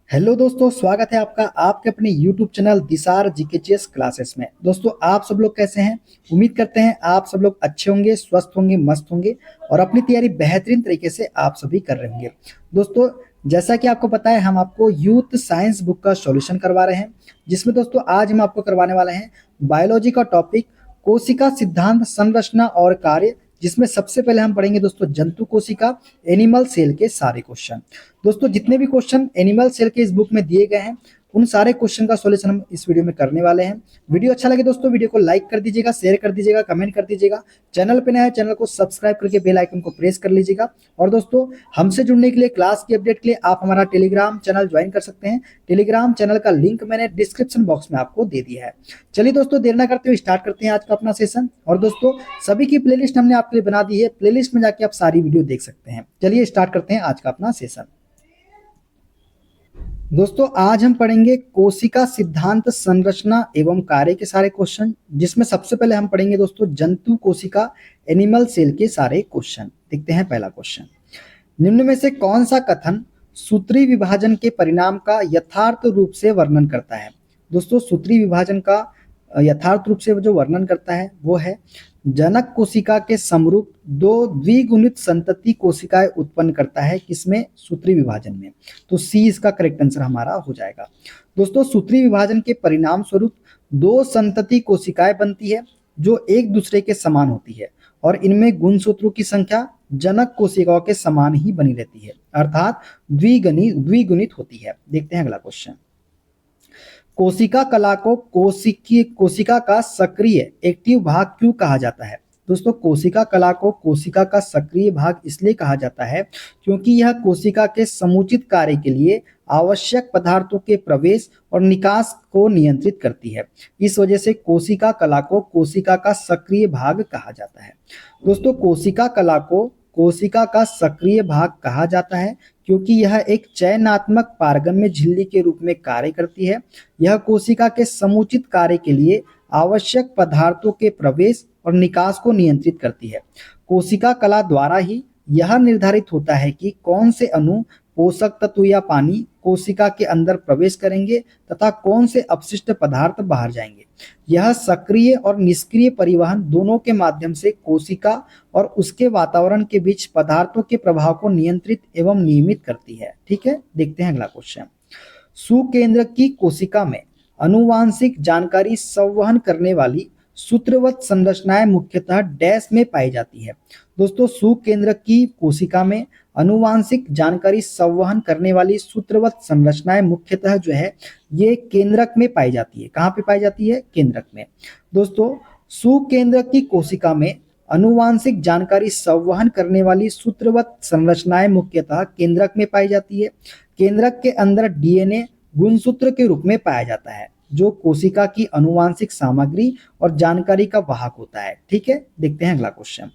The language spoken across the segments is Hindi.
हेलो दोस्तों, स्वागत है आपका आपके अपने YouTube चैनल दिसार जीकेजीएस क्लासेस में। दोस्तों, आप सब लोग कैसे हैं? उम्मीद करते हैं आप सब लोग अच्छे होंगे, स्वस्थ होंगे, मस्त होंगे और अपनी तैयारी बेहतरीन तरीके से आप सभी कर रहे होंगे। दोस्तों, जैसा कि आपको पता है, हम आपको यूथ साइंस बुक का सॉल्यूशन करवा रहे हैं, जिसमें दोस्तों आज हम आपको करवाने वाले हैं बायोलॉजी का टॉपिक कोशिका सिद्धांत, संरचना और कार्य, जिसमें सबसे पहले हम पढ़ेंगे दोस्तों जंतु कोशिका, एनिमल सेल के सारे क्वेश्चन। दोस्तों, जितने भी क्वेश्चन एनिमल सेल के इस बुक में दिए गए हैं, उन सारे क्वेश्चन का सॉल्यूशन हम इस वीडियो में करने वाले हैं। वीडियो अच्छा लगे दोस्तों, वीडियो को लाइक कर दीजिएगा, शेयर कर दीजिएगा, कमेंट कर दीजिएगा। चैनल पे नया है, चैनल को सब्सक्राइब करके बेल आइकन को प्रेस कर लीजिएगा। और दोस्तों, हमसे जुड़ने के लिए, क्लास की अपडेट के लिए आप हमारा टेलीग्राम चैनल ज्वाइन कर सकते हैं। टेलीग्राम चैनल का लिंक मैंने डिस्क्रिप्शन बॉक्स में आपको दे दिया है। चलिए दोस्तों, देर ना करते हुए स्टार्ट करते हैं आज का अपना सेशन। और दोस्तों, सभी की प्लेलिस्ट हमने आपके लिए बना दी है, प्लेलिस्ट में जाके आप सारी वीडियो देख सकते हैं। चलिए स्टार्ट करते हैं आज का अपना सेशन। दोस्तों, आज हम पढ़ेंगे कोशिका सिद्धांत, संरचना एवं कार्य के सारे क्वेश्चन, जिसमें सबसे पहले हम पढ़ेंगे दोस्तों जंतु कोशिका, एनिमल सेल के सारे क्वेश्चन। देखते हैं पहला क्वेश्चन। निम्न में से कौन सा कथन सूत्री विभाजन के परिणाम का यथार्थ रूप से वर्णन करता है? दोस्तों, सूत्री विभाजन का यथार्थ रूप से जो वर्णन करता है वो है, जनक कोशिका के समरूप दो द्विगुणित संतति कोशिकाएं उत्पन्न करता है। किसमें? सूत्री विभाजन में। तो सी इसका करेक्ट आंसर हमारा हो जाएगा। दोस्तों, सूत्री विभाजन के परिणाम स्वरूप दो संतति कोशिकाएं बनती है जो एक दूसरे के समान होती है और इनमें गुणसूत्रों की संख्या जनक कोशिकाओं के समान ही बनी रहती है, अर्थात द्विगुणित होती है। देखते हैं अगला क्वेश्चन। कोशिका कला को कोशिका का सक्रिय एक्टिव भाग क्यों कहा जाता है? दोस्तों, कोशिका कला को कोशिका का सक्रिय भाग इसलिए कहा जाता है क्योंकि यह कोशिका के समुचित कार्य के लिए आवश्यक पदार्थों के प्रवेश और निकास को नियंत्रित करती है। इस वजह से कोशिका कला को कोशिका का सक्रिय भाग कहा जाता है। दोस्तों, कोशिका कला को कोशिका का सक्रिय भाग कहा जाता है क्योंकि यह एक चयनात्मक पारगम्य झिल्ली के रूप में कार्य करती है। यह कोशिका के समुचित कार्य के लिए आवश्यक पदार्थों के प्रवेश और निकास को नियंत्रित करती है। कोशिका कला द्वारा ही यह निर्धारित होता है कि कौन से अणु, पोषक तत्व या पानी कोशिका के अंदर प्रवेश करेंगे तथा कौन से अपशिष्ट पदार्थ बाहर जाएंगे। यह सक्रिय और निष्क्रिय परिवहन दोनों के माध्यम से कोशिका और उसके वातावरण के बीच पदार्थों के प्रभाव को नियंत्रित एवं नियमित करती है। ठीक है, देखते हैं अगला क्वेश्चन। सुकेंद्रक की कोशिका में आनुवांशिक जानकारी संवहन करने वाली सूत्रवत संरचनाएं मुख्यतः डैश में पाई जाती है। दोस्तों, सुकेंद्रक की कोशिका में आनुवांशिक जानकारी संवहन करने वाली सूत्रवत संरचनाएं मुख्यतः जो है ये केंद्रक में पाई जाती है। कहाँ पे पाई जाती है? केंद्रक में। दोस्तों, सुकेंद्रक की कोशिका में आनुवांशिक जानकारी संवहन करने वाली सूत्रवत संरचनाएं मुख्यतः केंद्रक में पाई जाती है। केंद्रक के अंदर डीएनए गुणसूत्र के रूप में पाया जाता है, जो कोशिका की आनुवांशिक सामग्री और जानकारी का वाहक होता है। ठीक है, देखते हैं अगला क्वेश्चन।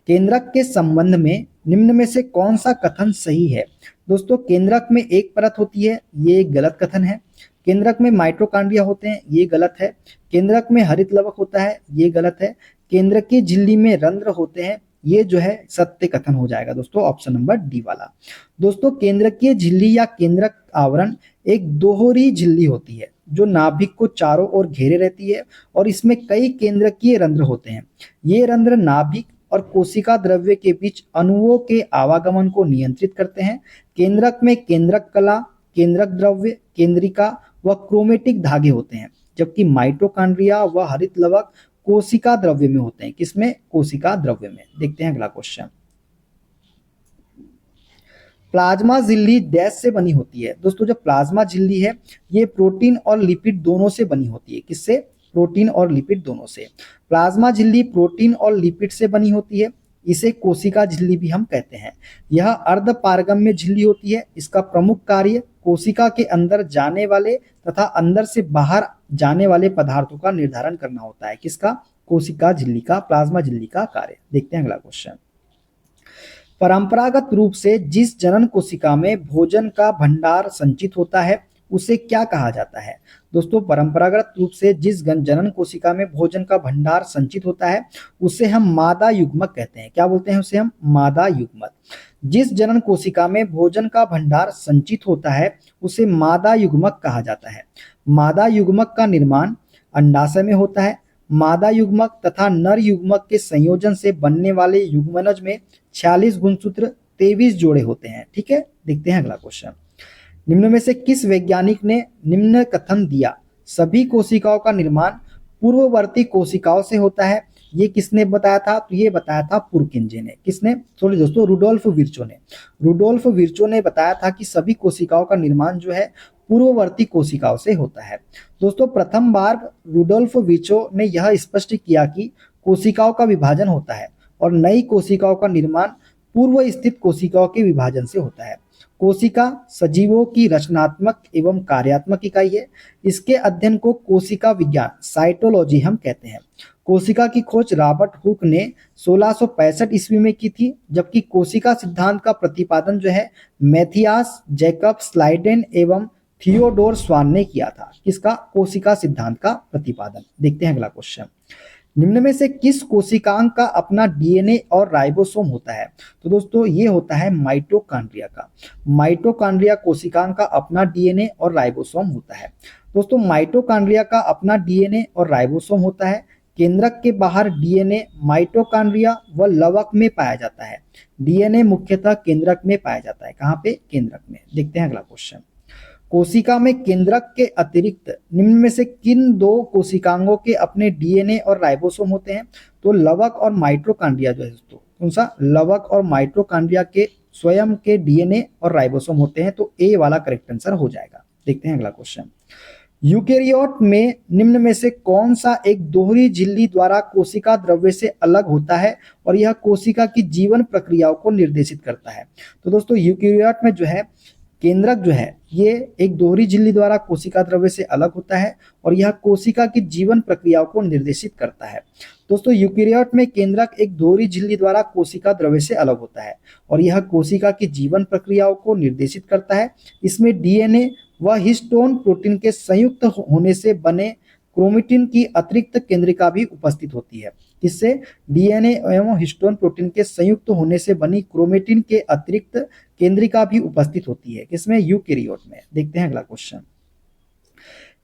केंद्रक के संबंध में निम्न में से कौन सा कथन सही है? दोस्तों, केंद्रक में एक परत होती है, ये एक गलत कथन है। केंद्रक में माइटोकॉन्ड्रिया होते हैं, ये गलत है। केंद्रक में हरित लवक होता है, ये गलत है। केंद्रक की झिल्ली में रंध्र होते हैं, ये जो है सत्य कथन हो जाएगा दोस्तों, ऑप्शन नंबर डी वाला। दोस्तों, केंद्रकीय झिल्ली या केंद्रक आवरण एक दोहरी झिल्ली होती है जो नाभिक को चारों ओर घेरे रहती है और इसमें कई केंद्रकीय रंध्र होते हैं। ये रंध्र नाभिक और कोशिका द्रव्य के बीच अणुओं के आवागमन को नियंत्रित करते हैं। केंद्रक में केंद्रक कला, केंद्रक द्रव्य, केंद्रिका व क्रोमेटिक धागे होते हैं, जबकि माइटोकॉन्ड्रिया व हरित लवक कोशिका द्रव्य में होते हैं। किसमें? कोशिका द्रव्य में। देखते हैं अगला क्वेश्चन। प्लाज्मा झिल्ली डैश से बनी होती है? दोस्तों, जो प्लाज्मा झिल्ली है ये प्रोटीन और लिपिड दोनों से बनी होती है। किससे? प्रोटीन और लिपिड दोनों से। प्लाज्मा झिल्ली प्रोटीन और लिपिड से बनी होती है। इसे कोशिका झिल्ली भी हम कहते हैं। यह अर्ध पारगम्य झिल्ली होती है। इसका प्रमुख कार्य कोशिका के अंदर जाने वाले तथा अंदर से बाहर जाने वाले पदार्थों का निर्धारण करना होता है। किसका? कोशिका झिल्ली का, प्लाज्मा झिल्ली का कार्य। देखते हैं अगला क्वेश्चन। परंपरागत रूप से जिस जनन कोशिका में भोजन का भंडार संचित होता है उसे क्या कहा जाता है? दोस्तों, परंपरागत रूप से जिस जनन कोशिका में भोजन का भंडार संचित होता है उसे हम मादा युग्मक कहते हैं। क्या बोलते हैं? उसे हम मादा युग्मक। जिस जनन कोशिका में भोजन का भंडार संचित होता है उसे मादा युग्मक कहा जाता है। मादा युग्मक का निर्माण अंडाशय में होता है। मादा युग्मक तथा नर युग्मक के संयोजन से बनने वाले युग्मनज में 46 गुणसूत्र 23 जोड़े होते हैं। ठीक है, देखते हैं अगला क्वेश्चन। निम्न में से किस वैज्ञानिक ने निम्न कथन दिया? सभी कोशिकाओं का निर्माण पूर्ववर्ती कोशिकाओं से होता है। ये किसने बताया था? तो ये बताया था पुरकिंजे ने। किसने? सॉरी दोस्तों, रुडोल्फ विर्चो ने। रुडोल्फ विर्चो ने बताया था कि सभी कोशिकाओं का निर्माण जो है पूर्ववर्ती कोशिकाओं से होता है। दोस्तों, प्रथम बार रुडोल्फ विर्चो ने यह स्पष्ट किया कि कोशिकाओं का विभाजन होता है और नई कोशिकाओं का निर्माण पूर्व स्थित कोशिकाओं के विभाजन से होता है। कोशिका सजीवों की रचनात्मक एवं कार्यात्मक इकाई है। इसके अध्ययन को कोशिका विज्ञान साइटोलॉजी हम कहते हैं। कोशिका की खोज रॉबर्ट हुक ने 1665 ईस्वी में की थी, जबकि कोशिका सिद्धांत का प्रतिपादन जो है मैथियास जैकब स्लाइडेन एवं थियोडोर स्वान ने किया था। किसका? कोशिका सिद्धांत का प्रतिपादन। देखते हैं अगला क्वेश्चन। निम्न में से किस कोशिकांग का अपना डीएनए और राइबोसोम होता है? तो दोस्तों, ये होता है माइटोकॉन्ड्रिया का। माइटोकॉन्ड्रिया कोशिकांग का अपना डीएनए और राइबोसोम होता है। दोस्तों, माइटोकॉन्ड्रिया का अपना डीएनए और राइबोसोम होता है। केंद्रक के बाहर डीएनए माइटोकॉन्ड्रिया व लवक में पाया जाता है। डीएनए मुख्यतः केंद्रक में पाया जाता है। कहाँ पे? केंद्रक में। देखते हैं अगला क्वेश्चन। कोशिका में केंद्रक के अतिरिक्त निम्न में से किन दो कोशिकांगों के अपने डीएनए और राइबोसोम होते हैं? तो लवक और माइटोकॉन्ड्रिया जो है दोस्तों, कौन सा? लवक और माइटोकॉन्ड्रिया के स्वयं के डीएनए और राइबोसोम होते हैं। तो ए वाला करेक्ट आंसर हो जाएगा। देखते हैं अगला क्वेश्चन। यूकेरियोट में निम्न में से कौन सा एक दोहरी झिल्ली द्वारा कोशिका द्रव्य से अलग होता है और यह कोशिका की जीवन प्रक्रियाओं को निर्देशित करता है? तो दोस्तों, यूकेरियोट में जो है केंद्रक जो है ये एक दोहरी झिल्ली द्वारा कोशिका द्रव्य से अलग होता है और यह कोशिका की जीवन प्रक्रियाओं को निर्देशित करता है। दोस्तों, यूकेरियोट में केंद्रक एक दोहरी झिल्ली द्वारा कोशिका द्रव्य से अलग होता है और यह कोशिका की जीवन प्रक्रियाओं को निर्देशित करता है। इसमें डीएनए व हिस्टोन प्रोटीन के संयुक्त होने से बने क्रोमेटिन की अतिरिक्त केंद्रिका भी उपस्थित होती है। इससे डीएनए एवं हिस्टोन प्रोटीन के संयुक्त होने से बनी क्रोमेटिन के अतिरिक्त केंद्रिका भी उपस्थित होती है। किसमें? यूकेरियोट में। देखते हैं अगला क्वेश्चन।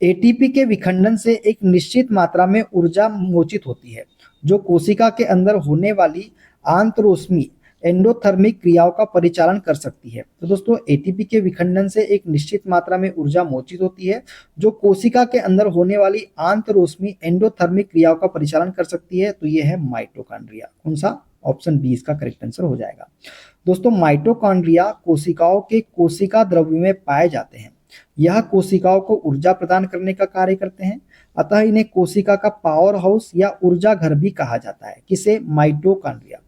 एटीपी के विखंडन से एक निश्चित मात्रा में ऊर्जा मोचित होती है, जो कोशिका के अंदर होने वाली आंतरोष्मी एंडोथर्मिक क्रियाओं का परिचालन कर सकती है। तो दोस्तों, एटीपी के विखंडन से एक निश्चित मात्रा में ऊर्जा मोचित होती है, जो कोशिका के अंदर होने वाली आंतरोष्मी एंडोथर्मिक क्रियाओं का परिचालन कर सकती है। तो यह है माइटोकॉन्ड्रिया। कौन सा? ऑप्शन बी इसका करेक्ट आंसर हो जाएगा। दोस्तों, माइटोकॉन्ड्रिया कोशिकाओं के कोशिका द्रव्य में पाए जाते हैं। यह कोशिकाओं को ऊर्जा प्रदान करने का कार्य करते हैं, अतः इन्हें कोशिका का पावर हाउस या ऊर्जा घर भी कहा जाता है। किसे? माइटोकॉन्ड्रिया को।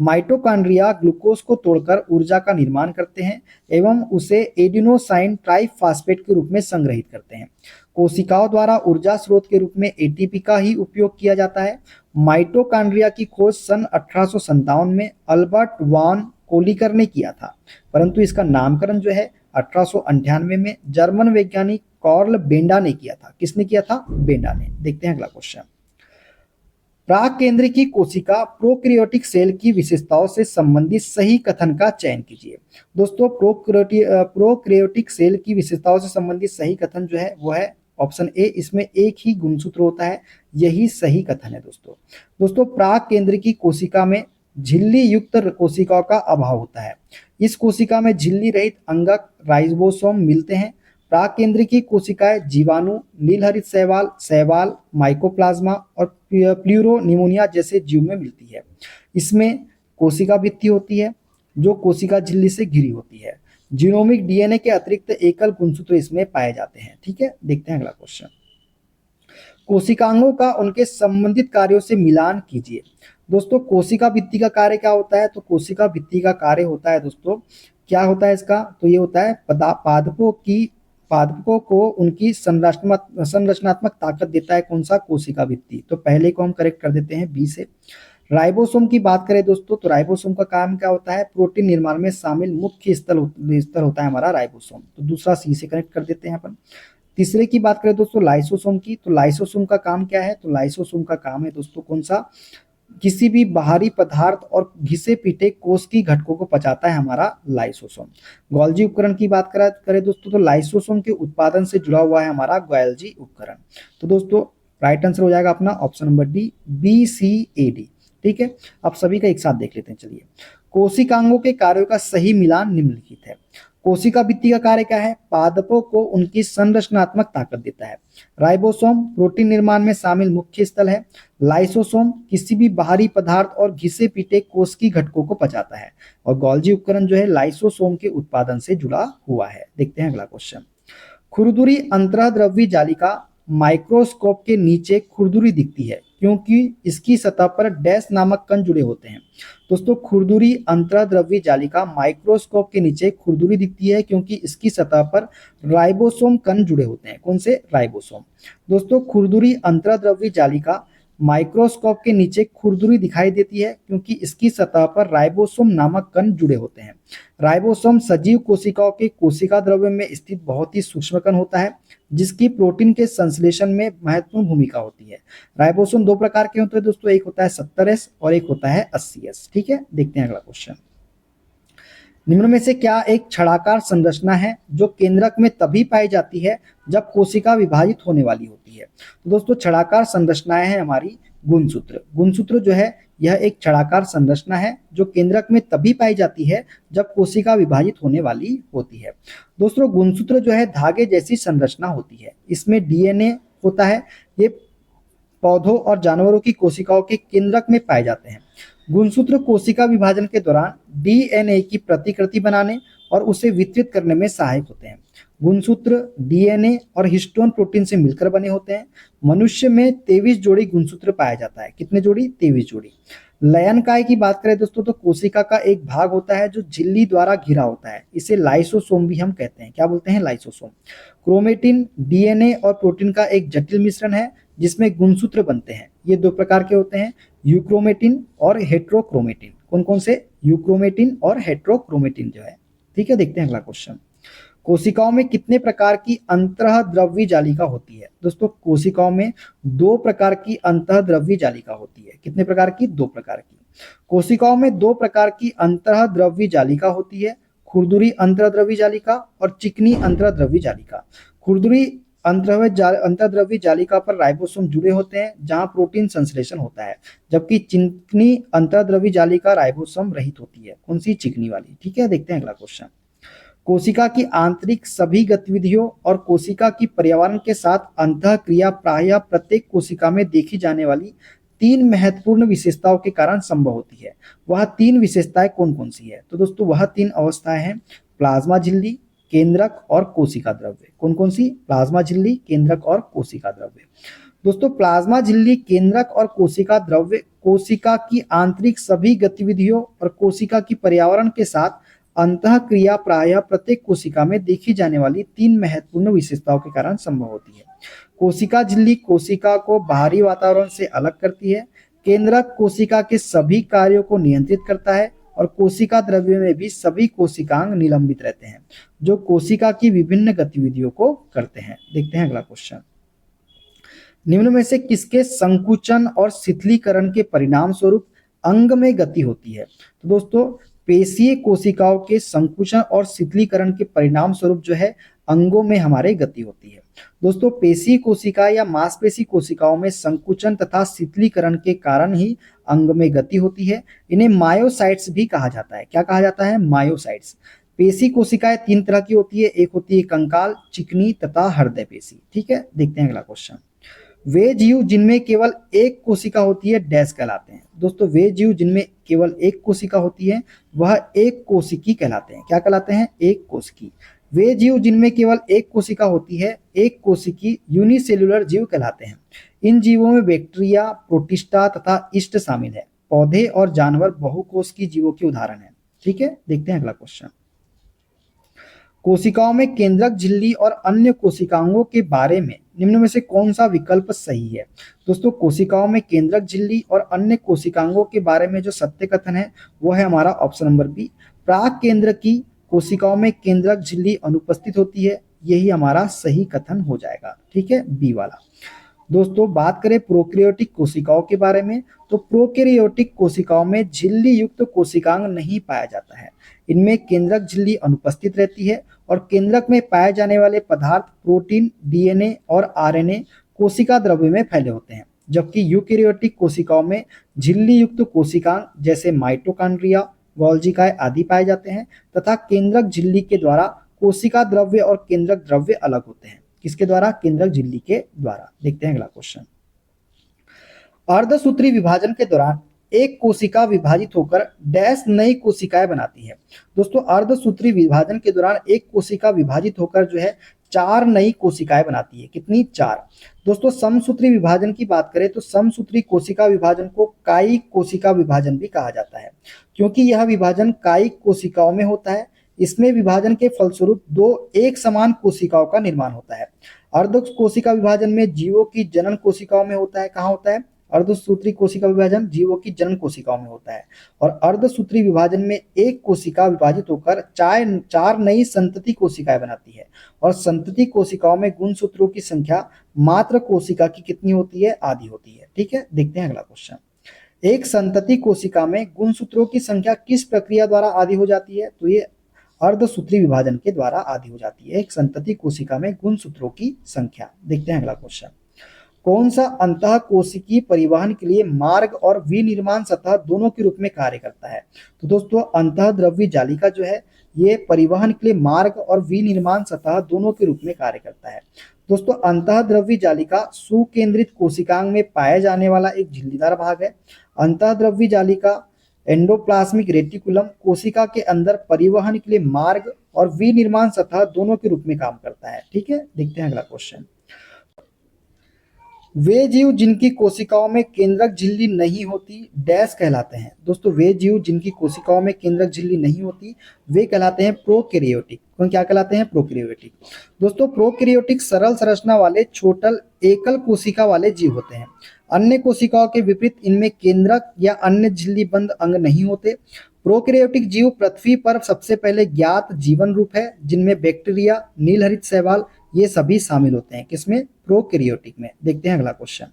माइटोकॉन्ड्रिया ग्लूकोज को तोड़कर ऊर्जा का निर्माण करते हैं एवं उसे एडिनोसाइन ट्राइफॉस्फेट के रूप में संग्रहित करते हैं। कोशिकाओं द्वारा ऊर्जा स्रोत के रूप में एटीपी का ही उपयोग किया जाता है। माइटोकॉन्ड्रिया की खोज सन 1857 में अल्बर्ट वॉन कोलिकर ने किया था, परंतु इसका नामकरण जो है 1898 में जर्मन वैज्ञानिक कार्ल बेंडा ने किया था। किसने किया था? बेंडा ने। देखते हैं अगला क्वेश्चन। प्राकेंद्रिकी कोशिका प्रोकैरियोटिक सेल की विशेषताओं से संबंधित सही कथन का चयन कीजिए। दोस्तों, प्रोकैरियोटिक सेल की विशेषताओं से संबंधित सही कथन जो है वो है ऑप्शन ए। इसमें एक ही गुणसूत्र होता है, यही सही कथन है दोस्तों, प्राकेंद्रिकी कोशिका में झिल्ली युक्त कोशिकाओं का अभाव होता है। इस कोशिका में झिल्ली रहित अंगक राइबोसोम मिलते हैं। प्राकेंद्रिकी कोशिकाएं जीवाणु, नीलहरित शैवाल, शैवाल, माइकोप्लाज्मा और प्लूरोनिमोनिया जैसे जीव में मिलती है। इसमें कोशिका भित्ति होती है जो कोशिका झिल्ली से घिरी होती है। जीनोमिक डीएनए के अतिरिक्त एकल गुणसूत्र इसमें पाए जाते हैं। ठीक है, देखते हैं अगला क्वेश्चन। कोशिकांगों का उनके संबंधित कार्यों से मिलान कीजिए। दोस्तों, कोशिका भित्ति का कार्य क्या होता है? तो कोशिका भित्ति का कार्य होता है दोस्तों, क्या होता है इसका? तो ये होता है पादपों को उनकी संरचनात्मक ताकत देता है। कौन सा? कोशिका भित्ति। तो पहले को हम करेक्ट कर देते हैं बी से। राइबोसोम की बात करें दोस्तों, तो राइबोसोम का काम क्या होता है? प्रोटीन निर्माण में शामिल मुख्य स्तर होता है हमारा राइबोसोम। तो दूसरा सी से कनेक्ट कर देते हैं अपन। तीसरे की बात करें दोस्तों लाइसोसोम की, तो लाइसोसोम का काम क्या है? तो लाइसोसोम का काम है दोस्तों कौन सा? किसी भी बाहरी पदार्थ और घिसे पीटे कोश की घटकों को पचाता है हमारा लाइसोसोम। गोल्जी उपकरण की बात करें दोस्तों, तो लाइसोसोम के उत्पादन से जुड़ा हुआ है हमारा गोल्जी उपकरण। तो दोस्तों राइट आंसर हो जाएगा अपना ऑप्शन नंबर डी, BCAD। ठीक है, अब सभी का एक साथ देख लेते हैं। चलिए, कोशिकांगों के कार्यों का सही मिलान निम्नलिखित है। कोशिका भित्ति का कार्य क्या है? पादपों को उनकी संरचनात्मक ताकत देता है। राइबोसोम प्रोटीन निर्माण में शामिल मुख्य स्थल है। लाइसोसोम किसी भी बाहरी पदार्थ और घिसे पीटे कोश की घटकों को पचाता है। और गोल्जी उपकरण जो है लाइसोसोम के उत्पादन से जुड़ा हुआ है। देखते हैं अगला क्वेश्चन। खुरदुरी अंतर्द्रव्यी जालिका माइक्रोस्कोप के नीचे खुरदुरी दिखती है क्योंकि इसकी सतह पर डैश नामक कण जुड़े होते हैं। दोस्तों खुरदुरी अंतर्द्रव्यी जालिका माइक्रोस्कोप के नीचे खुरदुरी दिखती है क्योंकि इसकी सतह पर राइबोसोम कण जुड़े होते हैं। कौन से? राइबोसोम। दोस्तों खुरदुरी अंतर्द्रव्यी जालिका माइक्रोस्कोप के नीचे खुरदुरी दिखाई देती है क्योंकि इसकी सतह पर राइबोसोम नामक कण जुड़े होते हैं। राइबोसोम सजीव कोशिकाओं के कोशिका द्रव्य में स्थित बहुत ही सूक्ष्म कण होता है जिसकी प्रोटीन के संश्लेषण में महत्वपूर्ण भूमिका होती है। राइबोसोम दो प्रकार के होते हैं दोस्तों, एक होता है 70S और एक होता है 80S। ठीक है, देखते हैं अगला क्वेश्चन। निम्न में से क्या एक छड़ाकार संरचना है जो केंद्रक में तभी पाई जाती है जब कोशिका विभाजित होने वाली होती है? तो दोस्तों छड़ाकार संरचनाएं हैं हमारी गुणसूत्र। गुणसूत्र जो है यह एक छड़ाकार संरचना है जो केंद्रक में तभी पाई जाती है जब कोशिका विभाजित होने वाली होती है। दोस्तों गुणसूत्र जो है धागे जैसी संरचना होती है। इसमें DNA होता है। ये पौधों और जानवरों की कोशिकाओं के केंद्रक में पाए जाते हैं। गुणसूत्र कोशिका विभाजन के दौरान DNA की प्रतिकृति बनाने और उसे वितरित करने में सहायक होते हैं। गुणसूत्र DNA और हिस्टोन प्रोटीन से मिलकर बने होते हैं। मनुष्य में 23 जोड़ी गुणसूत्र पाया जाता है। कितने जोड़ी? 23 जोड़ी। लयनकाय की बात करें दोस्तों तो कोशिका का एक भाग होता है जो झिल्ली द्वारा घिरा होता है। इसे लाइसोसोम भी हम कहते हैं। क्या बोलते हैं? लाइसोसोम। क्रोमेटिन DNA और प्रोटीन का एक जटिल मिश्रण है जिसमें गुणसूत्र बनते हैं। ये दो प्रकार के होते हैं, यूक्रोमेटिन और हेट्रोक्रोमेटिन। कौन कौन से? यूक्रोमेटिन और हेट्रोक्रोमेटिन जो है। ठीक है, देखते हैं अगला क्वेश्चन। कोशिकाओं में कितने प्रकार की अंतःद्रव्यी जालिका होती है? दोस्तों कोशिकाओं में 2 प्रकार की अंतःद्रव्यी जालिका होती है। कितने प्रकार की? 2 प्रकार की। कोशिकाओं में 2 प्रकार की अंतःद्रव्यी जालिका होती है, खुरदुरी अंतःद्रव्यी जालिका और चिकनी अंतःद्रव्यी जालिका। खुरदुरी अंतःद्रव्यी जालिका पर राइबोसोम जुड़े होते हैं जहां प्रोटीन संश्लेषण होता है, जबकि चिकनी अंतःद्रव्यी जालिका राइबोसोम रहित होती है। कौन सी? चिकनी वाली। ठीक है, देखते हैं अगला क्वेश्चन। कोशिका की आंतरिक सभी गतिविधियों और कोशिका की पर्यावरण के साथ अंतःक्रिया प्रायः प्रत्येक कोशिका में देखी जाने वाली 3 महत्वपूर्ण विशेषताओं के कारण संभव होती है। वह 3 विशेषताएं कौन कौन सी है? तो दोस्तों वह 3 अवस्थाएं हैं प्लाज्मा झिल्ली, केंद्रक और कोशिका द्रव्य। कौन कौन सी? प्लाज्मा झिल्ली, केंद्रक और कोशिका द्रव्य। दोस्तों प्लाज्मा झिल्ली, केंद्रक और कोशिका द्रव्य कोशिका की आंतरिक सभी गतिविधियों और कोशिका की पर्यावरण के साथ अंतःक्रिया प्रायः प्रत्येक कोशिका में देखी जाने वाली 3 महत्वपूर्ण विशेषताओं के कारण संभव होती है। कोशिका झिल्ली कोशिका को बाहरी वातावरण से अलग करती है। केंद्रक कोशिका के सभी कार्यों को नियंत्रित करता है और कोशिका द्रव्य में भी सभी कोशिकांग निलंबित रहते हैं जो कोशिका की विभिन्न गतिविधियों को करते हैं। देखते हैं अगला क्वेश्चन। निम्न में से किसके संकुचन और शिथिलीकरण के परिणाम स्वरूप अंग में गति होती है? तो दोस्तों पेशीय कोशिकाओं के संकुचन और शिथिलीकरण के परिणाम स्वरूप जो है अंगों में हमारे गति होती है। दोस्तों पेशी कोशिका या मांसपेशी कोशिकाओं में संकुचन तथा शिथिलीकरण के कारण ही अंग में गति होती है। इन्हें मायोसाइट्स भी कहा जाता है। क्या कहा जाता है? मायोसाइट्स। पेशी कोशिकाएं 3 तरह की होती है, एक होती है कंकाल, चिकनी तथा हृदय पेशी। ठीक है, देखते हैं अगला क्वेश्चन। वे जीव जिनमें केवल एक कोशिका होती है डैश कहलाते हैं। दोस्तों वे जीव जिनमें केवल एक कोशिका होती है वह एक कोशिकी कहलाते हैं। क्या कहलाते हैं? एक कोशिकी। वे जीव जिनमें केवल एक कोशिका होती है एक कोशिकी यूनिसेल्युलर जीव कहलाते हैं। इन जीवों में बैक्टीरिया, प्रोटिस्टा तथा ईस्ट शामिल है। पौधे और जानवर बहुकोशिकीय जीवों के उदाहरण हैं। ठीक है, देखते हैं अगला क्वेश्चन। कोशिकाओं में केंद्रक झिल्ली और अन्य कोशिकांगों के बारे में निम्न में से कौन सा विकल्प सही है? दोस्तों कोशिकाओं में केंद्रक झिल्ली और अन्य कोशिकांगों के बारे में जो सत्य कथन है वो है हमारा ऑप्शन नंबर बी। प्राक केंद्र की कोशिकाओं में केंद्रक झिल्ली अनुपस्थित होती है, यही हमारा सही कथन हो जाएगा। ठीक है, बी वाला। दोस्तों बात करें प्रोकैरियोटिक कोशिकाओं के बारे में, तो प्रोकैरियोटिक कोशिकाओं में झिल्ली युक्त कोशिकांग नहीं पाया जाता है। इनमें केंद्रक झिल्ली अनुपस्थित रहती है और केंद्रक में पाए जाने वाले पदार्थ प्रोटीन, डीएनए और आरएनए कोशिका द्रव्य में फैले होते हैं। जबकि यूकैरियोटिक कोशिकाओं में झिल्ली युक्त कोशिकांग जैसे माइटोकॉन्ड्रिया, गोल्जिकाए आदि पाए जाते हैं तथा केंद्रक झिल्ली के द्वारा कोशिका द्रव्य और केंद्रक द्रव्य अलग होते हैं। किसके द्वारा? केंद्रक झिल्ली के द्वारा। देखते हैं अगला क्वेश्चन। अर्धसूत्री विभाजन के दौरान एक कोशिका विभाजित होकर डैश नई कोशिकाएं बनाती है। दोस्तों अर्धसूत्री विभाजन के दौरान एक कोशिका विभाजित होकर जो है 4 नई कोशिकाएं बनाती है। कितनी? 4। दोस्तों समसूत्री विभाजन की बात करें तो समसूत्री कोशिका विभाजन को कायिक कोशिका विभाजन भी कहा जाता है, क्योंकि यह विभाजन कायिक कोशिकाओं में होता है। इसमें विभाजन के फलस्वरूप 2 एक समान कोशिकाओं का निर्माण होता है। अर्ध कोशिका विभाजन में जीवों की जनन कोशिकाओं में होता है। कहाँ होता है? अर्धसूत्री कोशिका विभाजन जीवों की जनन कोशिकाओं में होता है। और अर्धसूत्री विभाजन में एक कोशिका विभाजित होकर 4 नई संतति कोशिकाएं बनाती है। और संतति कोशिकाओं में गुणसूत्रों की संख्या मात्र कोशिका की कितनी होती है? आधी होती है। ठीक है, देखते हैं अगला क्वेश्चन। एक संतति कोशिका में गुणसूत्रों की संख्या किस प्रक्रिया द्वारा आधी हो जाती है? तो ये अर्धसूत्री विभाजन के द्वारा आधी हो जाती है। एक संतति कोशिका में गुणसूत्रों की संख्या। देखते हैं अगला क्वेश्चन। कौन सा अंतः कोशिकीय परिवहन के लिए मार्ग और विनिर्माण सतह दोनों के रूप में कार्य करता है? तो दोस्तों अंतः द्रव्य जालिका जो है ये परिवहन के लिए मार्ग और विनिर्माण सतह दोनों के रूप में कार्य करता है। दोस्तों अंतः द्रव्य जालिका सुकेंद्रित कोशिकांग में पाया जाने वाला एक झिल्लीदार भाग है। अंतः द्रव्य जालिका एंडोप्लाज्मिक रेटिकुलम कोशिका के अंदर परिवहन के लिए मार्ग और विनिर्माण सतह दोनों के रूप में काम करता है। ठीक है, देखते हैं अगला क्वेश्चन। वे जीव जिनकी कोशिकाओं में केंद्रक झिल्ली नहीं होती डैश कहलाते हैं। दोस्तों वे जीव जिनकी कोशिकाओं में केंद्रक झिल्ली नहीं होती वे कहलाते हैं प्रोकैरियोटिक। कौन क्या कहलाते हैं? प्रोकैरियोटिक। दोस्तों प्रोकैरियोटिक सरल संरचना वाले छोटल एकल कोशिका वाले जीव होते हैं। अन्य कोशिकाओं के विपरीत इनमें केंद्रक या अन्य झिल्लीबंद अंग नहीं होते। प्रोकैरियोटिक जीव पृथ्वी पर सबसे पहले ज्ञात जीवन रूप है, जिनमें बैक्टीरिया, नीलहरित शैवाल ये सभी शामिल होते हैं। किसमें? प्रोकैरियोटिक में। देखते हैं अगला क्वेश्चन।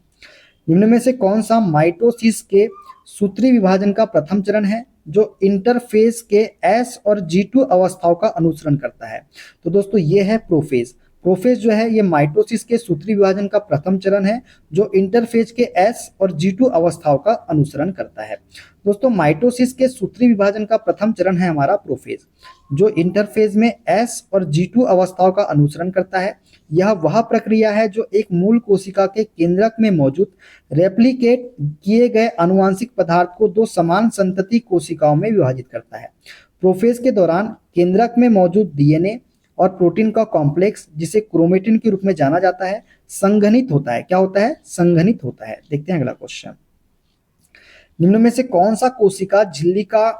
निम्न में से कौन सा माइटोसिस के सूत्री विभाजन का प्रथम चरण है जो इंटरफेज के S और G2 अवस्थाओं का अनुसरण करता है? तो दोस्तों ये है प्रोफेज। प्रोफेज जो है ये माइटोसिस के सूत्री विभाजन का प्रथम चरण है जो इंटरफेज के S और G2 अवस्थाओं का अनुसरण करता है। दोस्तों माइटोसिस के सूत्री विभाजन का प्रथम चरण है हमारा प्रोफेज, जो इंटरफेज में S और G2 अवस्थाओं का अनुसरण करता है। यह वह प्रक्रिया है जो एक मूल कोशिका के केंद्रक में मौजूद रेप्लिकेट किए गए आनुवंशिक पदार्थ को 2 समान संतति कोशिकाओं में विभाजित करता है। प्रोफेज के दौरान केंद्रक में मौजूद डीएनए और प्रोटीन का कॉम्प्लेक्स, जिसे क्रोमेटिन के रूप में जाना जाता है, संघनित होता है। क्या होता है? संघनित होता है। देखते हैं अगला क्वेश्चन। निम्न में से कौन सा कोशिका झिल्ली का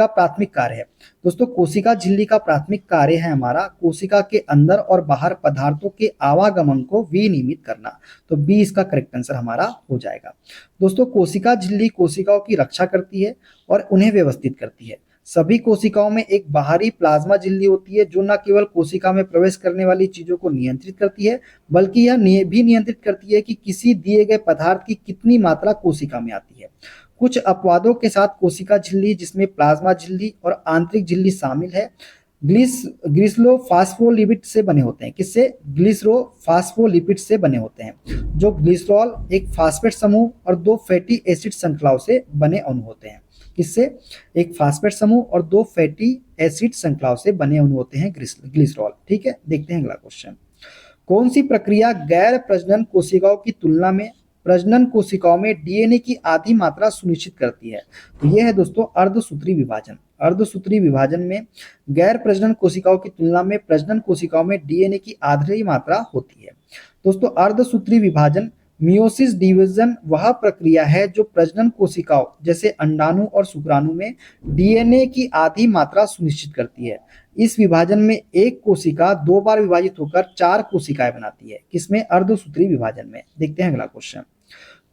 प्राथमिक कार्य है? दोस्तों कोशिका झिल्ली का प्राथमिक कार्य है हमारा कोशिका के अंदर और बाहर पदार्थों के आवागमन को विनियमित करना। तो बी इसका करेक्ट आंसर हमारा हो जाएगा। दोस्तों कोशिका झिल्ली कोशिकाओं की रक्षा करती है और उन्हें व्यवस्थित करती है। सभी कोशिकाओं में एक बाहरी प्लाज्मा झिल्ली होती है जो न केवल कोशिका में प्रवेश करने वाली चीजों को नियंत्रित करती है, बल्कि यह भी नियंत्रित करती है कि किसी दिए गए पदार्थ की कितनी मात्रा कोशिका में आती है। कुछ अपवादों के साथ कोशिका झिल्ली, जिसमें प्लाज्मा झिल्ली और आंतरिक झिल्ली शामिल है, ग्लिसरोफॉस्फोलिपिड से बने होते हैं। किससे? ग्लिसरोफॉस्फोलिपिड से बने होते हैं, जो ग्लिसरॉल एक फास्फेट समूह और 2 फैटी एसिड श्रृंखलाओं से बने अणु होते हैं। किससे? एक फास्फेट समूह और 2 फैटी एसिड श्रृंखलाओं से बने अणु होते हैं ग्लिसरॉल। ठीक है, देखते हैं अगला क्वेश्चन। कौन सी प्रक्रिया गैर प्रजनन कोशिकाओं की तुलना में प्रजनन कोशिकाओं में डीएनए की आधी मात्रा सुनिश्चित करती है? तो यह है दोस्तों अर्धसूत्री विभाजन। अर्धसूत्री विभाजन में गैर प्रजनन कोशिकाओं की तुलना में प्रजनन कोशिकाओं में डीएनए की आधी मात्रा होती है। दोस्तों अर्धसूत्री विभाजन मियोसिस डिवीजन वह प्रक्रिया है जो प्रजनन कोशिकाओं जैसे अंडाणु और शुक्राणु में डीएनए की आधी मात्रा सुनिश्चित करती है। इस विभाजन में एक कोशिका 2 बार विभाजित होकर 4 कोशिकाएं बनाती है। किसमें? अर्धसूत्री विभाजन में। देखते हैं अगला क्वेश्चन।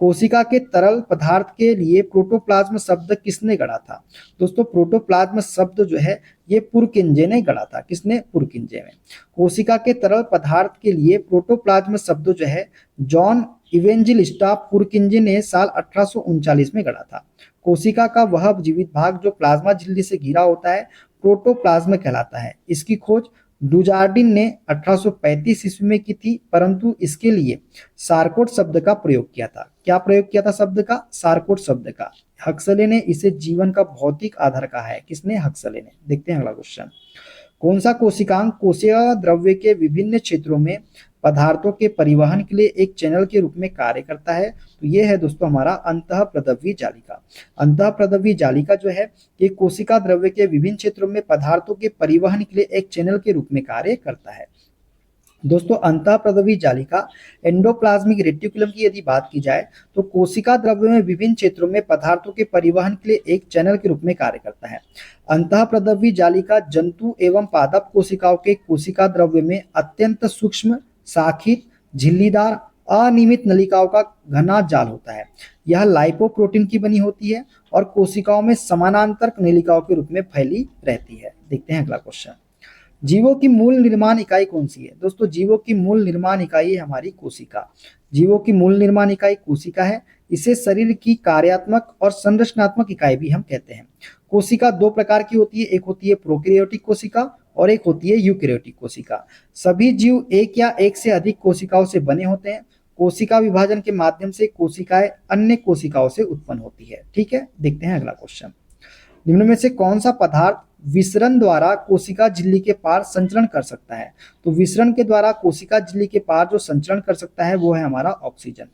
कोशिका के तरल पदार्थ के लिए प्रोटोप्लाज्म शब्द किसने गढ़ा था? दोस्तों प्रोटोप्लाज्म शब्द जो है ये पुरकिंजे ने गढ़ा था। किसने? पुरकिंजे ने। कोशिका के तरल पदार्थ के लिए प्रोटोप्लाज्म शब्द जो है जॉन इवेंजेलिस्टा पुरकिंजे ने साल 1839 में गढ़ा था। कोशिका का वह जीवित भाग जो प्लाज्मा झिल्ली से घिरा होता है प्रोटोप्लाज्म कहलाता है। इसकी खोज डुजार्डिन ने 1835 ईस्वी में की थी, परंतु इसके लिए सारकोट शब्द का प्रयोग किया था। क्या प्रयोग किया था शब्द का? सारकोट शब्द का। हक्सले ने इसे जीवन का भौतिक आधार कहा है। किसने? हक्सले ने। देखते हैं अगला क्वेश्चन। कौन सा कोशिकांग कोशिका द्रव्य के विभिन्न क्षेत्रों में पदार्थों के परिवहन के लिए एक चैनल के रूप में कार्य करता है? तो ये है दोस्तों हमारा अंतःप्रदव्य जालिका। अंतःप्रदव्य जालिका जो है ये कोशिका द्रव्य के विभिन्न क्षेत्रों में पदार्थों के परिवहन के लिए एक चैनल के रूप में कार्य करता है। दोस्तों अंतःप्रदव्य जालिका एंडोप्लाज्मिक रेटिकुलम की यदि बात की जाए तो कोशिका द्रव्य में विभिन्न क्षेत्रों में पदार्थों के परिवहन के लिए एक चैनल के रूप में कार्य करता है। अंतःप्रदव्य जालिका जंतु एवं पादप कोशिकाओं के कोशिका द्रव्य में अत्यंत सूक्ष्म शाखित झिल्लीदार अनियमित नलिकाओं का घना जाल होता है। यह लाइपोप्रोटीन की बनी होती है और कोशिकाओं में समानांतर नलिकाओं के रूप में फैली रहती है। देखते हैं अगला क्वेश्चन। जीवों की मूल निर्माण इकाई कौन सी है? दोस्तों जीवों की मूल निर्माण इकाई है हमारी कोशिका। जीवों की मूल निर्माण इकाई कोशिका है। इसे शरीर की कार्यात्मक और संरचनात्मक इकाई भी हम कहते हैं। कोशिका दो प्रकार की होती है, एक होती है प्रोकैरियोटिक कोशिका और एक होती है यूकैरियोटिक कोशिका। सभी जीव एक या एक से अधिक कोशिकाओं से बने होते हैं। कोशिका विभाजन के माध्यम से कोशिकाएं अन्य कोशिकाओं से उत्पन्न होती है। ठीक है, देखते हैं अगला क्वेश्चन। निम्न में से कौन सा पदार्थ विसरण द्वारा कोशिका झिल्ली के पार संचरण कर सकता है? तो विसरण के द्वारा कोशिका झिल्ली के पार जो संचरण कर सकता है वो है हमारा ऑक्सीजन।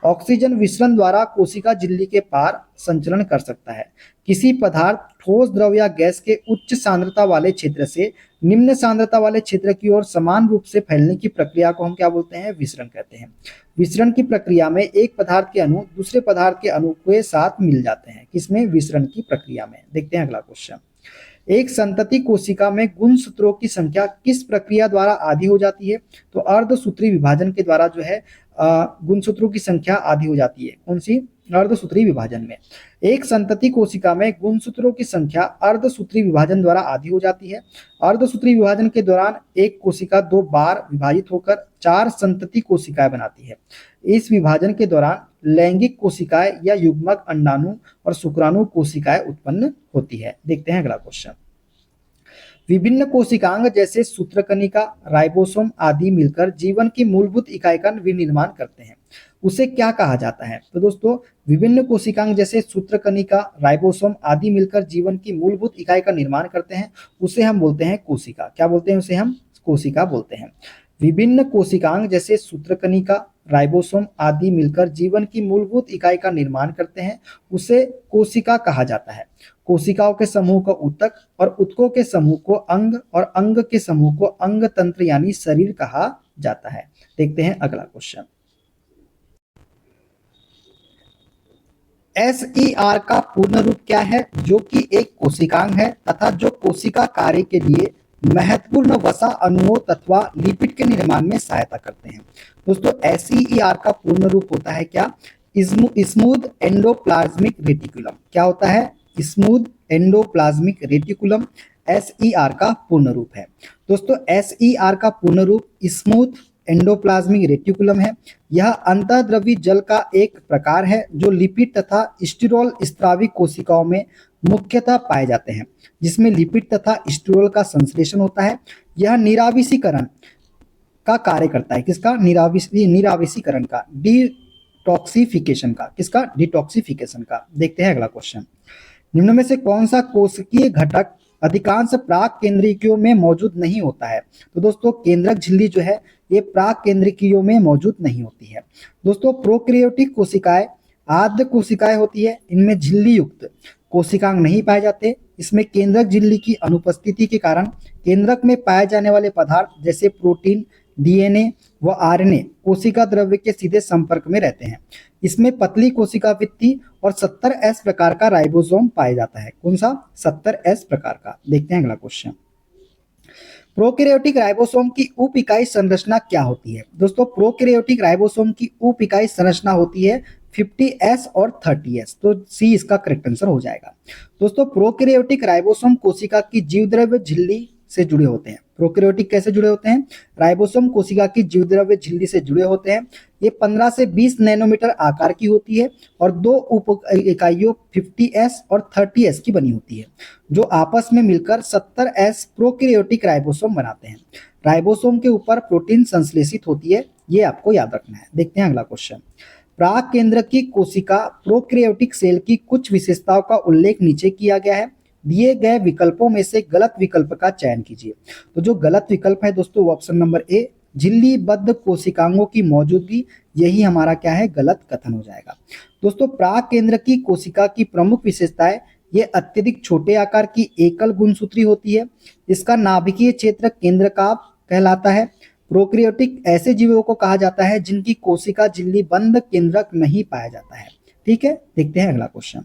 ऑक्सीजन विसरण द्वारा कोशिका झिल्ली के पार संचरण कर सकता है। किसी पदार्थ ठोस द्रव या गैस के उच्च सांद्रता वाले क्षेत्र से निम्न सांद्रता वाले क्षेत्र की ओर समान रूप से फैलने की प्रक्रिया को हम क्या बोलते हैं? विसरण कहते हैं। विसरण की प्रक्रिया में एक पदार्थ के अणु दूसरे पदार्थ के अणु के साथ मिल जाते हैं। किसमें? विसरण की प्रक्रिया में। देखते हैं अगला क्वेश्चन। एक संतति कोशिका में गुणसूत्रों की संख्या किस प्रक्रिया द्वारा आधी हो जाती है? तो अर्धसूत्री विभाजन के द्वारा जो है गुणसूत्रों की संख्या आधी हो जाती है। कौन सी? अर्धसूत्री विभाजन में। एक संतति कोशिका में गुणसूत्रों की संख्या अर्धसूत्री विभाजन द्वारा आधी हो जाती है। अर्धसूत्री विभाजन के दौरान एक कोशिका दो बार विभाजित होकर 4 संतति कोशिकाएं बनाती है। इस विभाजन के दौरान लैंगिक कोशिकाएं या युग्मक अंडाणु और शुक्राणु कोशिकाएं उत्पन्न होती है। देखते हैं अगला क्वेश्चन। विभिन्न कोशिकांग जैसे सूत्रकनिका, राइबोसोम आदि मिलकर जीवन की मूलभूत इकाई का विनिर्माण करते हैं। उसे क्या कहा जाता है? तो दोस्तों विभिन्न कोशिकांग जैसे सूत्रकनिका, राइबोसोम आदि मिलकर जीवन की मूलभूत इकाई का निर्माण करते हैं। उसे हम बोलते हैं कोशिका। क्या बोलते हैं? उसे हम कोशिका बोलते हैं। विभिन्न कोशिकांग जैसे सूत्रकनिका, राइबोसोम आदि मिलकर जीवन की मूलभूत इकाई का निर्माण करते हैं। उसे कोशिका कहा जाता है। कोशिकाओं के समूह को ऊतक और ऊतकों के समूह को अंग और अंग के समूह को अंग तंत्र यानी शरीर कहा जाता है। देखते हैं अगला क्वेश्चन। SER का पूर्ण रूप क्या है? जो कि एक कोशिकांग है तथा जो कोशिका कार्य के लिए महत्वपूर्ण वसा अणुओं तथा लिपिड के निर्माण में सहायता करते हैं। दोस्तों SER का पूर्ण रूप होता है क्या? Smooth endoplasmic reticulum. क्या होता है? स्मूथ एंडोप्लाज्मिक रेटिकुलम SER का पूर्ण रूप है। दोस्तों SER का पूर्ण रूप स्मूथ एंडोप्लाज्मिक रेटिकुलम है। यह अंतःद्रवी जल का एक प्रकार है जो लिपिड तथा स्टिरोल स्त्रावी कोशिकाओं में मुख्यतः पाए जाते हैं, जिसमें लिपिड तथा स्टिरोल का संश्लेषण होता है। यह निराविशीकरण का कार्य करता है। किसका? निराविशीकरण का, डिटॉक्सिफिकेशन का। किसका? डिटॉक्सिफिकेशन का। देखते हैं अगला क्वेश्चन। निम्न में से कौन सा कोशिकीय घटक अधिकांश प्राक केंद्रिकियों में मौजूद नहीं होता है? तो दोस्तों केंद्रक झिल्ली जो है ये प्राक केंद्रिकियों में मौजूद नहीं होती है। दोस्तों प्रोकैरियोटिक कोशिकाएं आद्य कोशिकाएं होती है। इनमें झिल्ली युक्त कोशिकांग नहीं पाए जाते। इसमें केंद्रक झिल्ली की अनुपस्थिति के कारण केंद्रक में पाए जाने वाले पदार्थ जैसे प्रोटीन, DNA व RNA कोशिका द्रव्य के सीधे संपर्क में रहते हैं। इसमें पतली कोशिका भित्ति और 70S प्रकार का राइबोसोम पाया जाता है। कौन सा? 70S प्रकार का। देखते हैं अगला क्वेश्चन। प्रोकैरियोटिक राइबोसोम की उप इकाई संरचना क्या होती है? दोस्तों प्रोकैरियोटिक राइबोसोम की उप इकाई संरचना होती है 50S और 30S, तो सी इसका करेक्ट आंसर हो जाएगा। दोस्तों प्रोकैरियोटिक राइबोसोम कोशिका की जीवद्रव्य झिल्ली से जुड़े होते हैं। प्रोकैरियोटिक कैसे जुड़े होते हैं? राइबोसोम कोशिका की जीवद्रव्य झिल्ली से जुड़े होते हैं। ये 15 से 20 नैनोमीटर आकार की होती है और दो उप इकाइयों 50S और 30S की बनी होती है, जो आपस में मिलकर 70S प्रोकैरियोटिक राइबोसोम बनाते हैं। राइबोसोम के ऊपर प्रोटीन संश्लेषित होती है, ये आपको याद रखना है। देखते हैं अगला क्वेश्चन। प्राक केंद्र की कोशिका प्रोकैरियोटिक सेल की कुछ विशेषताओं का उल्लेख नीचे किया गया है। दिए गए विकल्पों में से गलत विकल्प का चयन कीजिए। तो जो गलत विकल्प है दोस्तों वो ऑप्शन नंबर ए, झिल्लीबद्ध कोशिकांगों की मौजूदगी, यही हमारा क्या है? गलत कथन हो जाएगा। दोस्तों प्राक केंद्र की कोशिका की प्रमुख विशेषताएं, ये अत्यधिक छोटे आकार की एकल गुणसूत्री होती है। इसका नाभिकीय क्षेत्र केंद्रकाभ कहलाता है। प्रोकैरियोटिक ऐसे जीवों को कहा जाता है जिनकी कोशिका झिल्ली बंद केंद्रक नहीं पाया जाता है। ठीक है, देखते हैं अगला क्वेश्चन।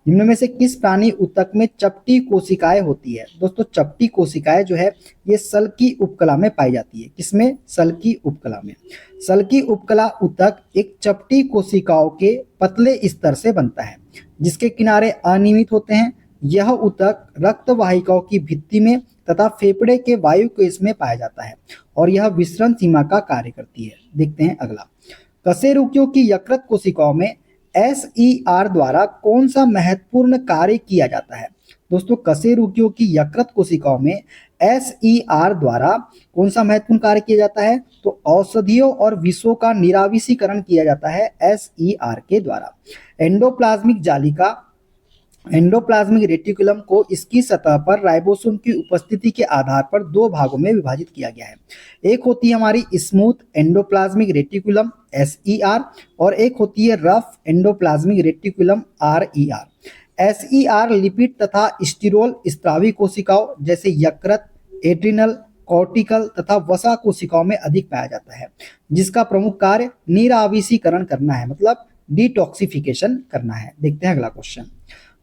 निम्न में से किस प्राणी ऊतक में चपटी कोशिकाएं होती है? दोस्तों चपटी कोशिकाएं जो है ये सल की उपकला में पाई जाती है। किसमें? सल की उपकला में। सल की उपकला ऊतक एक चपटी कोशिकाओं के पतले स्तर से बनता है जिसके किनारे अनियमित होते हैं। यह ऊतक रक्त वाहिकाओं की भित्ति में तथा फेफड़े के वायु कोश में पाया जाता है और यह विसरण सीमा का कार्य करती है। देखते हैं अगला। कशेरुकियों की यकृत कोशिकाओं में SER द्वारा कौन सा महत्वपूर्ण कार्य किया जाता है? दोस्तों कशेरुकियों की यकृत कोशिकाओं में SER द्वारा कौन सा महत्वपूर्ण कार्य किया जाता है? तो औषधियों और विषों का निराविषीकरण किया जाता है SER के द्वारा। एंडोप्लाज्मिक जालिका एंडोप्लाज्मिक रेटिकुलम को इसकी सतह पर राइबोसोम की उपस्थिति के आधार पर दो भागों में विभाजित किया गया है। एक होती है हमारी स्मूथ एंडोप्लाज्मिक रेटिकुलम SER और एक होती है rough endoplasmic reticulum RER। SER lipid तथा स्टिरोल स्त्रावी कोशिकाओं जैसे यकृत, एड्रिनल, कॉर्टिकल तथा वसा कोशिकाओं में अधिक पाया जाता है, जिसका प्रमुख कार्य निराविषीकरण करना है, मतलब डिटॉक्सिफिकेशन करना है। देखते हैं अगला क्वेश्चन।